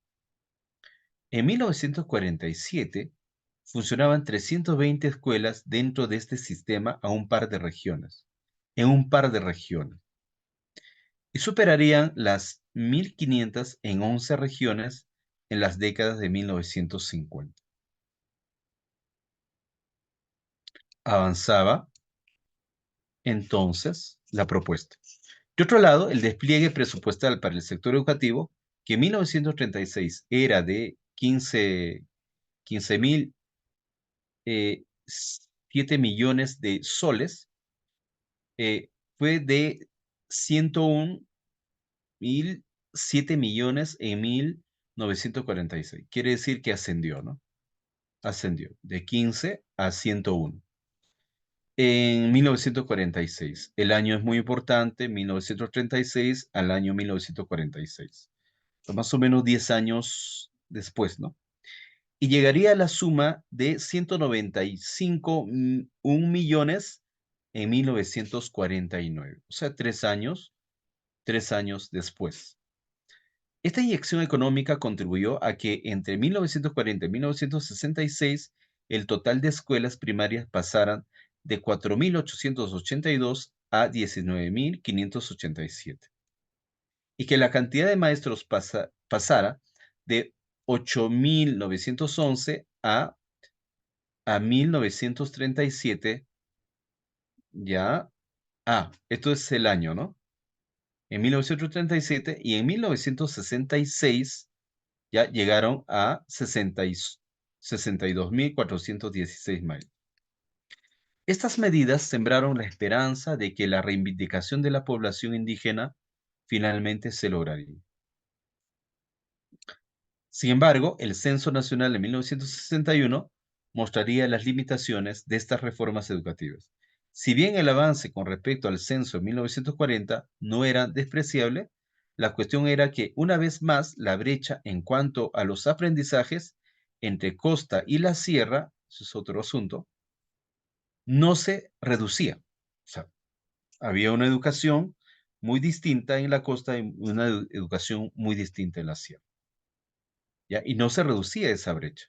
En 1947 funcionaban 320 escuelas dentro de este sistema a un par de regiones, en un par de regiones, y superarían las 1.500 en 11 regiones en las décadas de 1950. Avanzaba entonces la propuesta. De otro lado, el despliegue presupuestal para el sector educativo, que en 1936 era de 15.000 7 millones de soles, fue de 101.007 millones en 1946. Quiere decir que ascendió, ¿no? Ascendió de 15 a 101. En 1946. El año es muy importante, 1936 al año 1946. Más o menos 10 años después, ¿no? Y llegaría a la suma de 195 millones en 1949. O sea, 3 años después. Esta inyección económica contribuyó a que entre 1940 y 1966 el total de escuelas primarias pasaran de 4.882 a 19.587 y que la cantidad de maestros pasara de 8.911 a 1.937, ya. Esto es el año, ¿no? En 1937 y en 1966 ya llegaron a 62.416 maestros. Estas medidas sembraron la esperanza de que la reivindicación de la población indígena finalmente se lograría. Sin embargo, el Censo Nacional de 1961 mostraría las limitaciones de estas reformas educativas. Si bien el avance con respecto al censo de 1940 no era despreciable, la cuestión era que una vez más la brecha en cuanto a los aprendizajes entre costa y la sierra, eso es otro asunto, no se reducía. O sea, había una educación muy distinta en la costa y una educación muy distinta en la sierra, ¿ya? Y no se reducía esa brecha.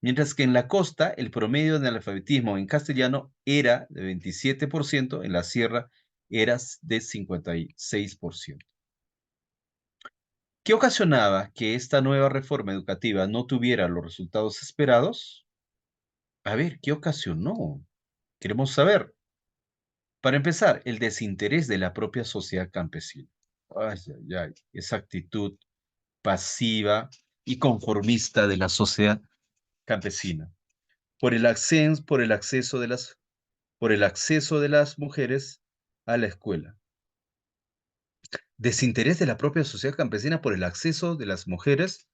Mientras que en la costa el promedio de analfabetismo en castellano era de 27%, en la sierra era de 56%. ¿Qué ocasionaba que esta nueva reforma educativa no tuviera los resultados esperados? A ver, ¿qué ocasionó? Queremos saber. Para empezar, el desinterés de la propia sociedad campesina. Ay, ay, ay, esa actitud pasiva y conformista de la sociedad campesina. Por el acceso de las mujeres a la escuela. desinterés de la propia sociedad campesina por el acceso de las mujeres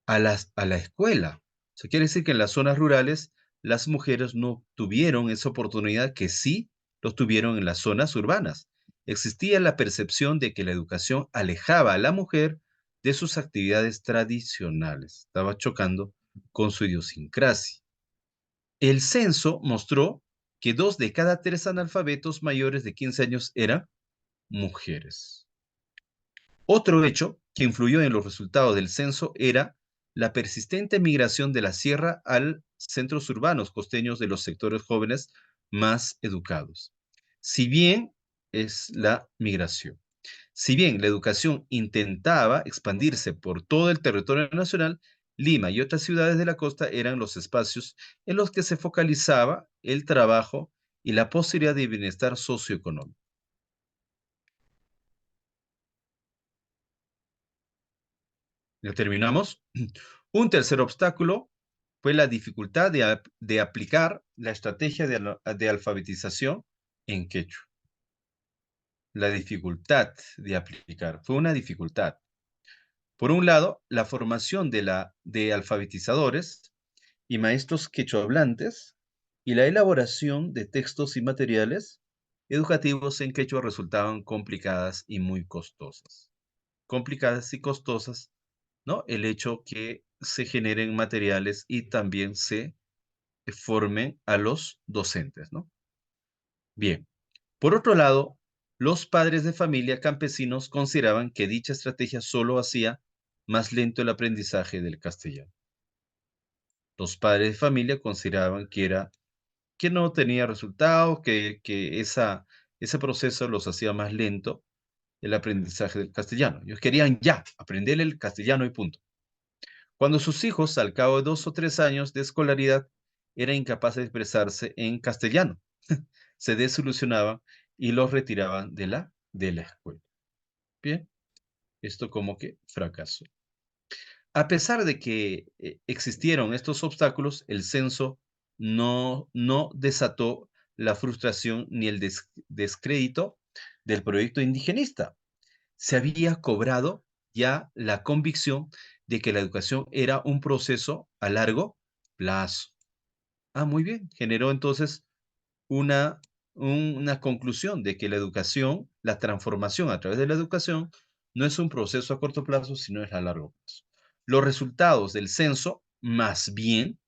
a la escuela. O sea, quiere decir que en las zonas rurales las mujeres no tuvieron esa oportunidad que sí lo tuvieron en las zonas urbanas. Existía la percepción de que la educación alejaba a la mujer de sus actividades tradicionales. Estaba chocando con su idiosincrasia. El censo mostró que 2 de cada 3 analfabetos mayores de 15 años eran mujeres. Otro hecho que influyó en los resultados del censo era la persistente migración de la sierra al centros urbanos costeños de los sectores jóvenes más educados. Si bien es la migración. Si bien la educación intentaba expandirse por todo el territorio nacional, Lima y otras ciudades de la costa eran los espacios en los que se focalizaba el trabajo y la posibilidad de bienestar socioeconómico. ¿Ya terminamos? Un tercer obstáculo fue la dificultad de aplicar la estrategia de alfabetización en quechua. La dificultad de aplicar fue una dificultad. Por un lado, la formación de alfabetizadores y maestros quechohablantes y la elaboración de textos y materiales educativos en quechua resultaban complicadas y muy costosas. Complicadas y costosas, ¿no? El hecho que se generen materiales y también se formen a los docentes, ¿no? Bien. Por otro lado, los padres de familia campesinos consideraban que dicha estrategia solo hacía más lento el aprendizaje del castellano. Los padres de familia consideraban que no tenía resultados, que ese proceso los hacía más lento el aprendizaje del castellano. Ellos querían ya aprender el castellano y punto. Cuando sus hijos, al cabo de 2 o 3 años de escolaridad, eran incapaces de expresarse en castellano, se desilusionaban y los retiraban de la escuela. Bien, esto como que fracasó. A pesar de que existieron estos obstáculos, el censo no desató la frustración ni el descrédito del proyecto indigenista. Se había cobrado ya la convicción de que la educación era un proceso a largo plazo. Ah, muy bien. Generó entonces una, una conclusión de que la educación, la transformación a través de la educación, no es un proceso a corto plazo, sino es a largo plazo. Los resultados del censo, más bien,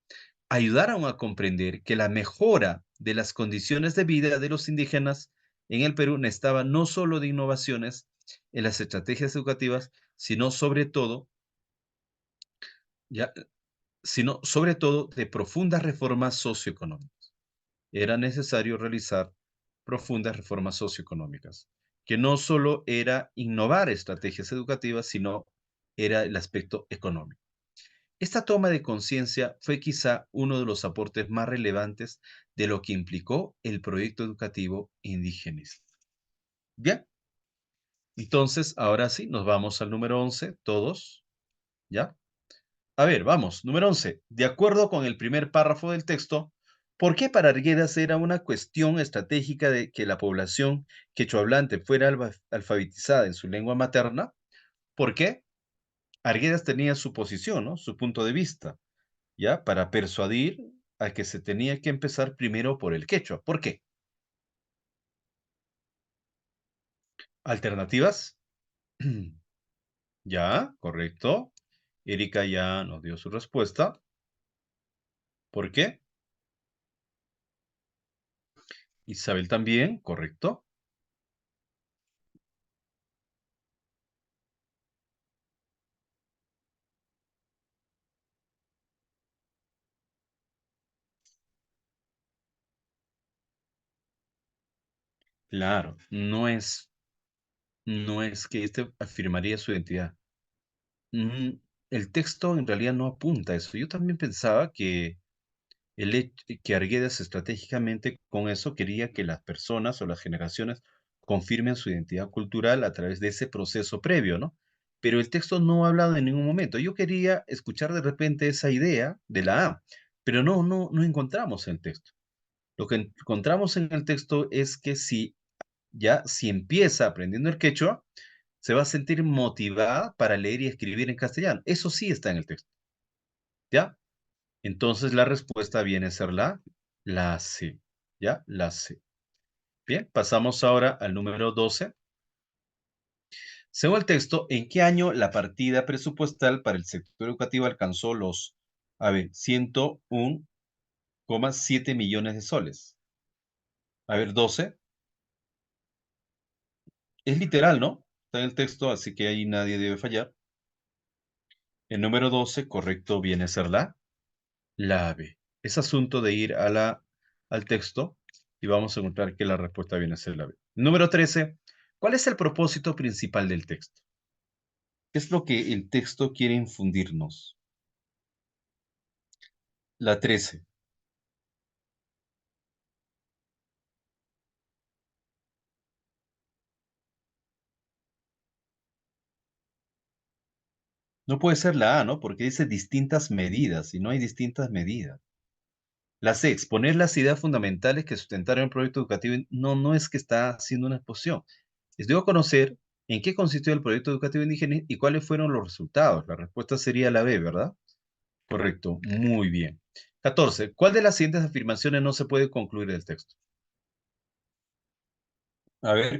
ayudaron a comprender que la mejora de las condiciones de vida de los indígenas en el Perú necesitaba no solo de innovaciones en las estrategias educativas, sino sobre todo, ya, sino sobre todo de profundas reformas socioeconómicas. Era necesario realizar profundas reformas socioeconómicas, que no solo era innovar estrategias educativas, sino era el aspecto económico. Esta toma de conciencia fue quizá uno de los aportes más relevantes de lo que implicó el proyecto educativo indigenista. Bien, entonces ahora sí, nos vamos al número 11, todos, ¿ya? A ver, vamos, número 11. De acuerdo con el primer párrafo del texto, ¿por qué para Arguedas era una cuestión estratégica de que la población quechohablante fuera alfabetizada en su lengua materna? ¿Por qué? Arguedas tenía su posición, ¿no? Su punto de vista, ¿ya? Para persuadir a que se tenía que empezar primero por el quechua. ¿Por qué? Alternativas. Ya, correcto. Erika ya nos dio su respuesta. ¿Por qué? Isabel también, correcto. Claro, no es que este afirmaría su identidad. Mm, el texto en realidad no apunta a eso. Yo también pensaba que Arguedas estratégicamente con eso quería que las personas o las generaciones confirmen su identidad cultural a través de ese proceso previo, ¿no? Pero el texto no ha hablado en ningún momento. Yo quería escuchar de repente esa idea de la A, pero no encontramos en el texto. Lo que encontramos en el texto es que si empieza aprendiendo el quechua, se va a sentir motivada para leer y escribir en castellano. Eso sí está en el texto, ¿ya? Entonces la respuesta viene a ser la C, ¿ya? La C. Bien, pasamos ahora al número 12. Según el texto, ¿en qué año la partida presupuestal para el sector educativo alcanzó los, 101,7 millones de soles? 12. Es literal, ¿no? Está en el texto, así que ahí nadie debe fallar. El número 12, correcto, viene a ser la B. Es asunto de ir al texto y vamos a encontrar que la respuesta viene a ser la B. Número 13, ¿cuál es el propósito principal del texto? ¿Qué es lo que el texto quiere infundirnos? La 13. No puede ser la A, ¿no? Porque dice distintas medidas y no hay distintas medidas. La C, exponer las ideas fundamentales que sustentaron el proyecto educativo. No, no es que está haciendo una exposición. Les debo conocer en qué consistió el proyecto educativo indígena y cuáles fueron los resultados. La respuesta sería la B, ¿verdad? Correcto, muy bien. 14. ¿Cuál de las siguientes afirmaciones no se puede concluir del texto?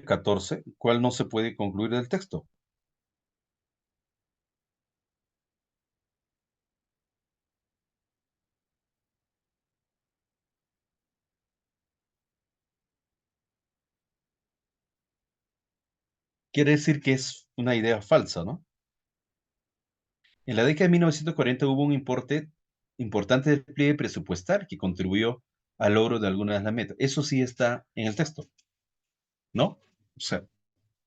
14. ¿Cuál no se puede concluir del texto? Quiere decir que es una idea falsa, ¿no? En la década de 1940 hubo un importante despliegue presupuestal que contribuyó al logro de algunas de las metas. Eso sí está en el texto, ¿no? O sea,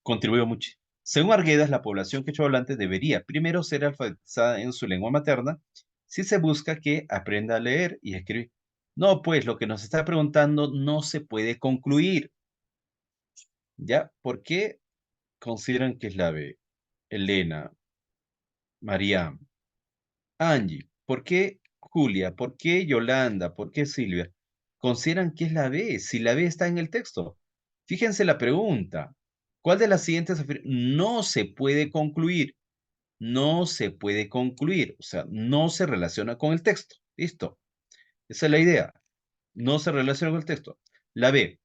contribuyó mucho. Según Arguedas, la población quechua-hablante debería primero ser alfabetizada en su lengua materna si se busca que aprenda a leer y escribir. No, pues lo que nos está preguntando no se puede concluir. ¿Ya? ¿Por qué consideran que es la B? Elena, María, Angie, ¿por qué Julia? ¿Por qué Yolanda? ¿Por qué Silvia? Consideran que es la B, si la B está en el texto. Fíjense la pregunta. ¿Cuál de las siguientes no se puede concluir? No se puede concluir, o sea, no se relaciona con el texto. Listo. Esa es la idea. No se relaciona con el texto. La B.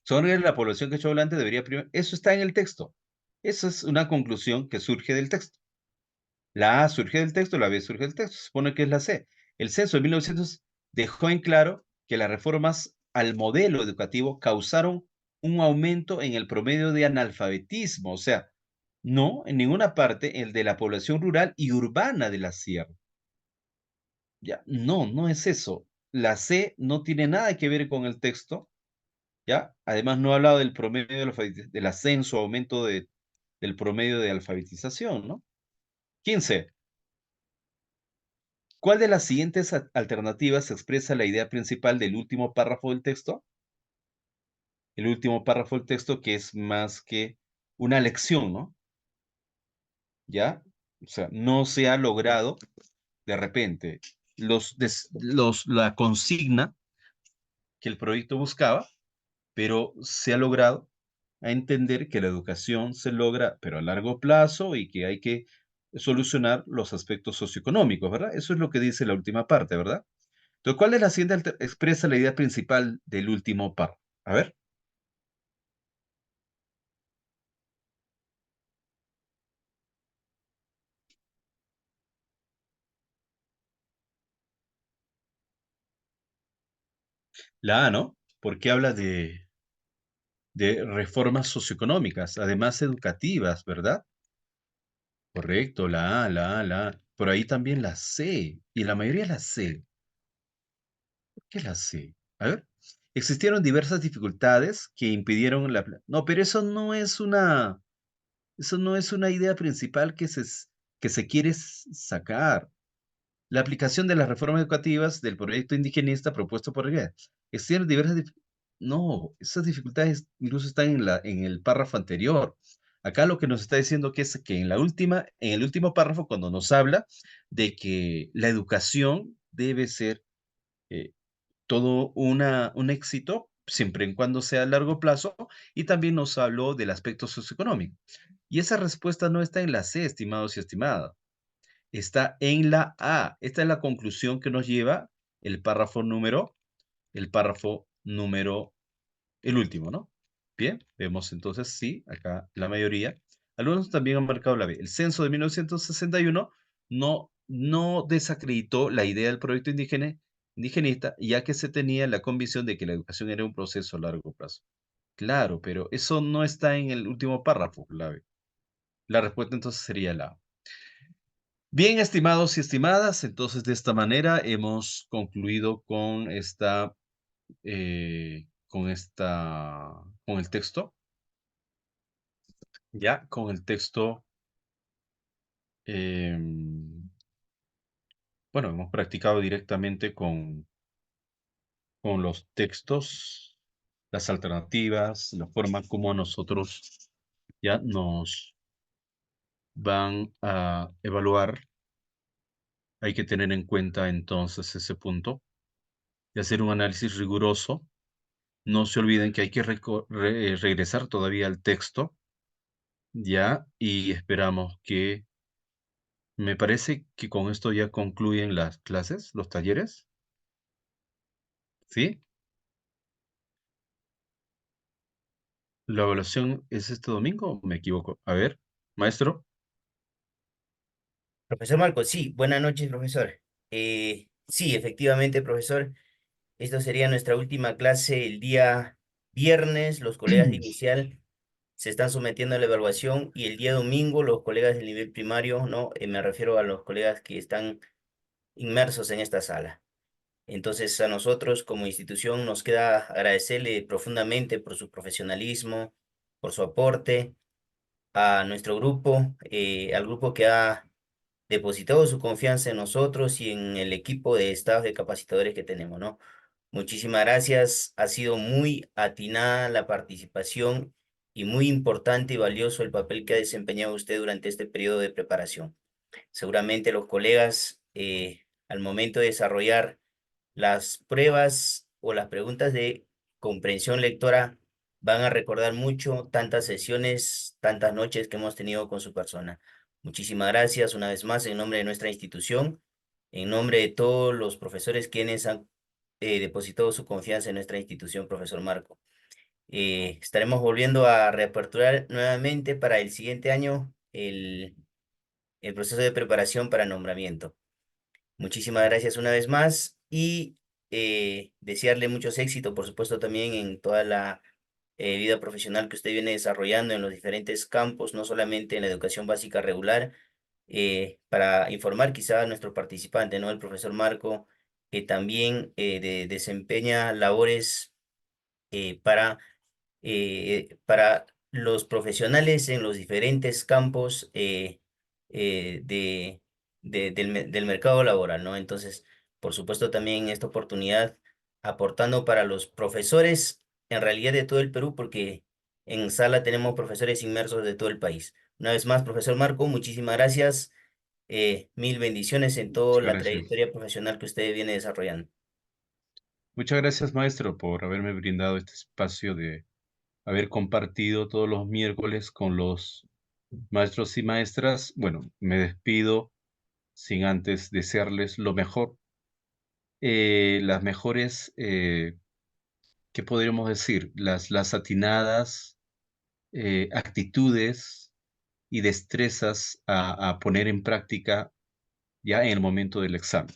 Sobre la población quechua-hablante debería primero. Eso está en el texto. Esa es una conclusión que surge del texto. La A surge del texto, la B surge del texto. Se supone que es la C. El censo de 1900 dejó en claro que las reformas al modelo educativo causaron un aumento en el promedio de analfabetismo. O sea, no, en ninguna parte el de la población rural y urbana de la sierra. Ya, no, no es eso. La C no tiene nada que ver con el texto, ¿ya? Además, no ha hablado del promedio del ascenso, aumento del promedio de alfabetización, ¿no? 15. ¿Cuál de las siguientes alternativas expresa la idea principal del último párrafo del texto? El último párrafo del texto que es más que una lección, ¿no? ¿Ya? O sea, no se ha logrado de repente la consigna que el proyecto buscaba, pero se ha logrado a entender que la educación se logra, pero a largo plazo y que hay que solucionar los aspectos socioeconómicos, ¿verdad? Eso es lo que dice la última parte, ¿verdad? Entonces, ¿cuál de las siguientes expresa la idea principal del último párrafo? A ver, la A, ¿no? Porque habla de reformas socioeconómicas, además educativas, ¿verdad? Correcto, la A, la A, la A. Por ahí también la C, y la mayoría la C. ¿Por qué la C? A ver. Existieron diversas dificultades que impidieron No, pero eso no es una idea principal que se quiere sacar. La aplicación de las reformas educativas del proyecto indigenista propuesto por Rivera. Existieron diversas No, esas dificultades incluso están en el párrafo anterior. Acá lo que nos está diciendo que es que en el último párrafo, cuando nos habla de que la educación debe ser eh, todo un éxito, siempre y cuando sea a largo plazo, y también nos habló del aspecto socioeconómico. Y esa respuesta no está en la C, estimados y estimadas. Está en la A. Esta es la conclusión que nos lleva el párrafo número, el último, ¿no? Bien, vemos entonces, sí, acá la mayoría. Algunos también han marcado la B. El censo de 1961 no desacreditó la idea del proyecto indigenista, ya que se tenía la convicción de que la educación era un proceso a largo plazo. Claro, pero eso no está en el último párrafo, la B. La respuesta entonces sería la A. Bien, estimados y estimadas, entonces de esta manera hemos concluido con el texto, ya, con el texto, em, bueno, hemos practicado directamente con los textos, las alternativas, la forma como a nosotros ya nos van a evaluar. Hay que tener en cuenta entonces ese punto y hacer un análisis riguroso. No se olviden que hay que regresar todavía al texto, ya, y esperamos que, me parece que con esto ya concluyen las clases, los talleres, ¿sí? ¿La evaluación es este domingo o me equivoco? A ver, maestro. Profesor Marco, sí, buenas noches, profesor. Sí, efectivamente, profesor, esto sería nuestra última clase el día viernes. Los colegas de inicial se están sometiendo a la evaluación y el día domingo los colegas del nivel primario, ¿no? Me refiero a los colegas que están inmersos en esta sala. Entonces, a nosotros como institución nos queda agradecerle profundamente por su profesionalismo, por su aporte a nuestro grupo, al grupo que ha depositado su confianza en nosotros y en el equipo de staff de capacitadores que tenemos, ¿no? Muchísimas gracias. Ha sido muy atinada la participación y muy importante y valioso el papel que ha desempeñado usted durante este periodo de preparación. Seguramente los colegas, al momento de desarrollar las pruebas o las preguntas de comprensión lectora, van a recordar mucho tantas sesiones, tantas noches que hemos tenido con su persona. Muchísimas gracias una vez más en nombre de nuestra institución, en nombre de todos los profesores quienes han depositado su confianza en nuestra institución, profesor Marco. Estaremos volviendo a reaperturar nuevamente para el siguiente año el proceso de preparación para nombramiento. Muchísimas gracias una vez más y desearle muchos éxitos, por supuesto, también en toda la vida profesional que usted viene desarrollando en los diferentes campos, no solamente en la educación básica regular, para informar quizá a nuestro participante, ¿no? El profesor Marco, que también desempeña labores para los profesionales en los diferentes campos del mercado laboral, ¿no? Entonces, por supuesto, también en esta oportunidad aportando para los profesores en realidad de todo el Perú, porque en sala tenemos profesores inmersos de todo el país. Una vez más, profesor Marco, muchísimas gracias. Mil bendiciones en toda Muchas la gracias. trayectoria profesional que usted viene desarrollando. Muchas gracias, maestro, por haberme brindado este espacio de haber compartido todos los miércoles con los maestros y maestras. Bueno, me despido sin antes desearles lo mejor, las mejores, ¿qué podríamos decir? Las atinadas actitudes y destrezas a poner en práctica ya en el momento del examen.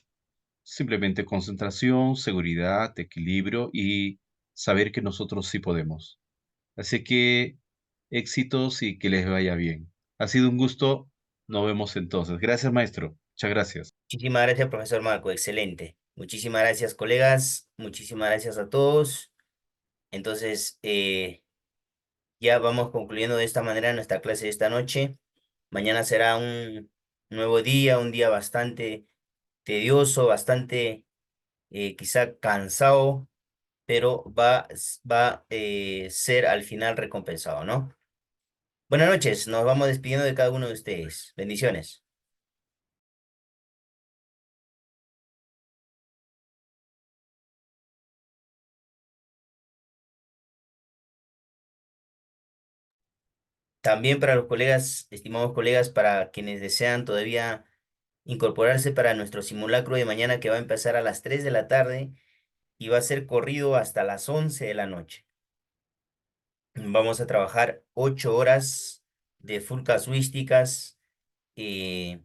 Simplemente concentración, seguridad, equilibrio y saber que nosotros sí podemos. Así que éxitos y que les vaya bien. Ha sido un gusto. Nos vemos entonces. Gracias, maestro. Muchas gracias. Muchísimas gracias, profesor Marco. Excelente. Muchísimas gracias, colegas. Muchísimas gracias a todos. Entonces, ya vamos concluyendo de esta manera nuestra clase de esta noche. Mañana será un nuevo día, un día bastante tedioso, bastante quizá cansado, pero va a ser al final recompensado, ¿no? Buenas noches. Nos vamos despidiendo de cada uno de ustedes. Bendiciones. También para los colegas, estimados colegas, para quienes desean todavía incorporarse para nuestro simulacro de mañana que va a empezar a las 3 de la tarde y va a ser corrido hasta las 11 de la noche. Vamos a trabajar 8 horas de full casuísticas, eh,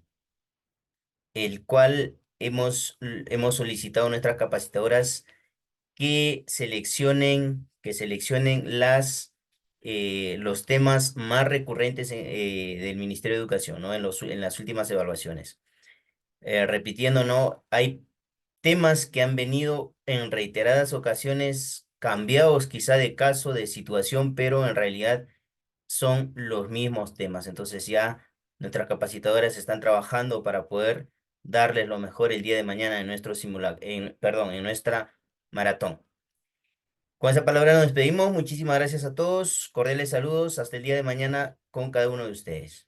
el cual hemos solicitado a nuestras capacitadoras que seleccionen los temas más recurrentes del Ministerio de Educación, ¿no? En las últimas evaluaciones. Repitiendo, ¿no? Hay temas que han venido en reiteradas ocasiones cambiados quizá de caso, de situación, pero en realidad son los mismos temas. Entonces ya nuestras capacitadoras están trabajando para poder darles lo mejor el día de mañana en nuestro perdón, en nuestra maratón. Con esa palabra nos despedimos. Muchísimas gracias a todos. Cordiales saludos. Hasta el día de mañana con cada uno de ustedes.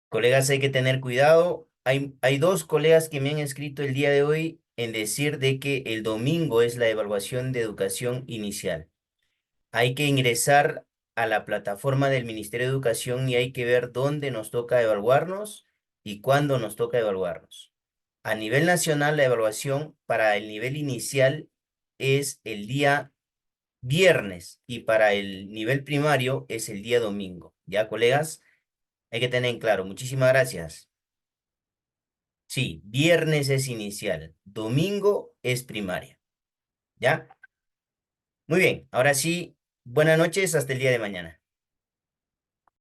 Colegas, hay que tener cuidado. Hay dos colegas que me han escrito el día de hoy en decir de que el domingo es la evaluación de educación inicial. Hay que ingresar a la plataforma del Ministerio de Educación y hay que ver dónde nos toca evaluarnos y cuándo nos toca evaluarnos. A nivel nacional, la evaluación para el nivel inicial es el día viernes y para el nivel primario es el día domingo. ¿Ya, colegas? Hay que tener en claro. Muchísimas gracias. Sí, viernes es inicial, domingo es primaria. ¿Ya? Muy bien, ahora sí, buenas noches, hasta el día de mañana.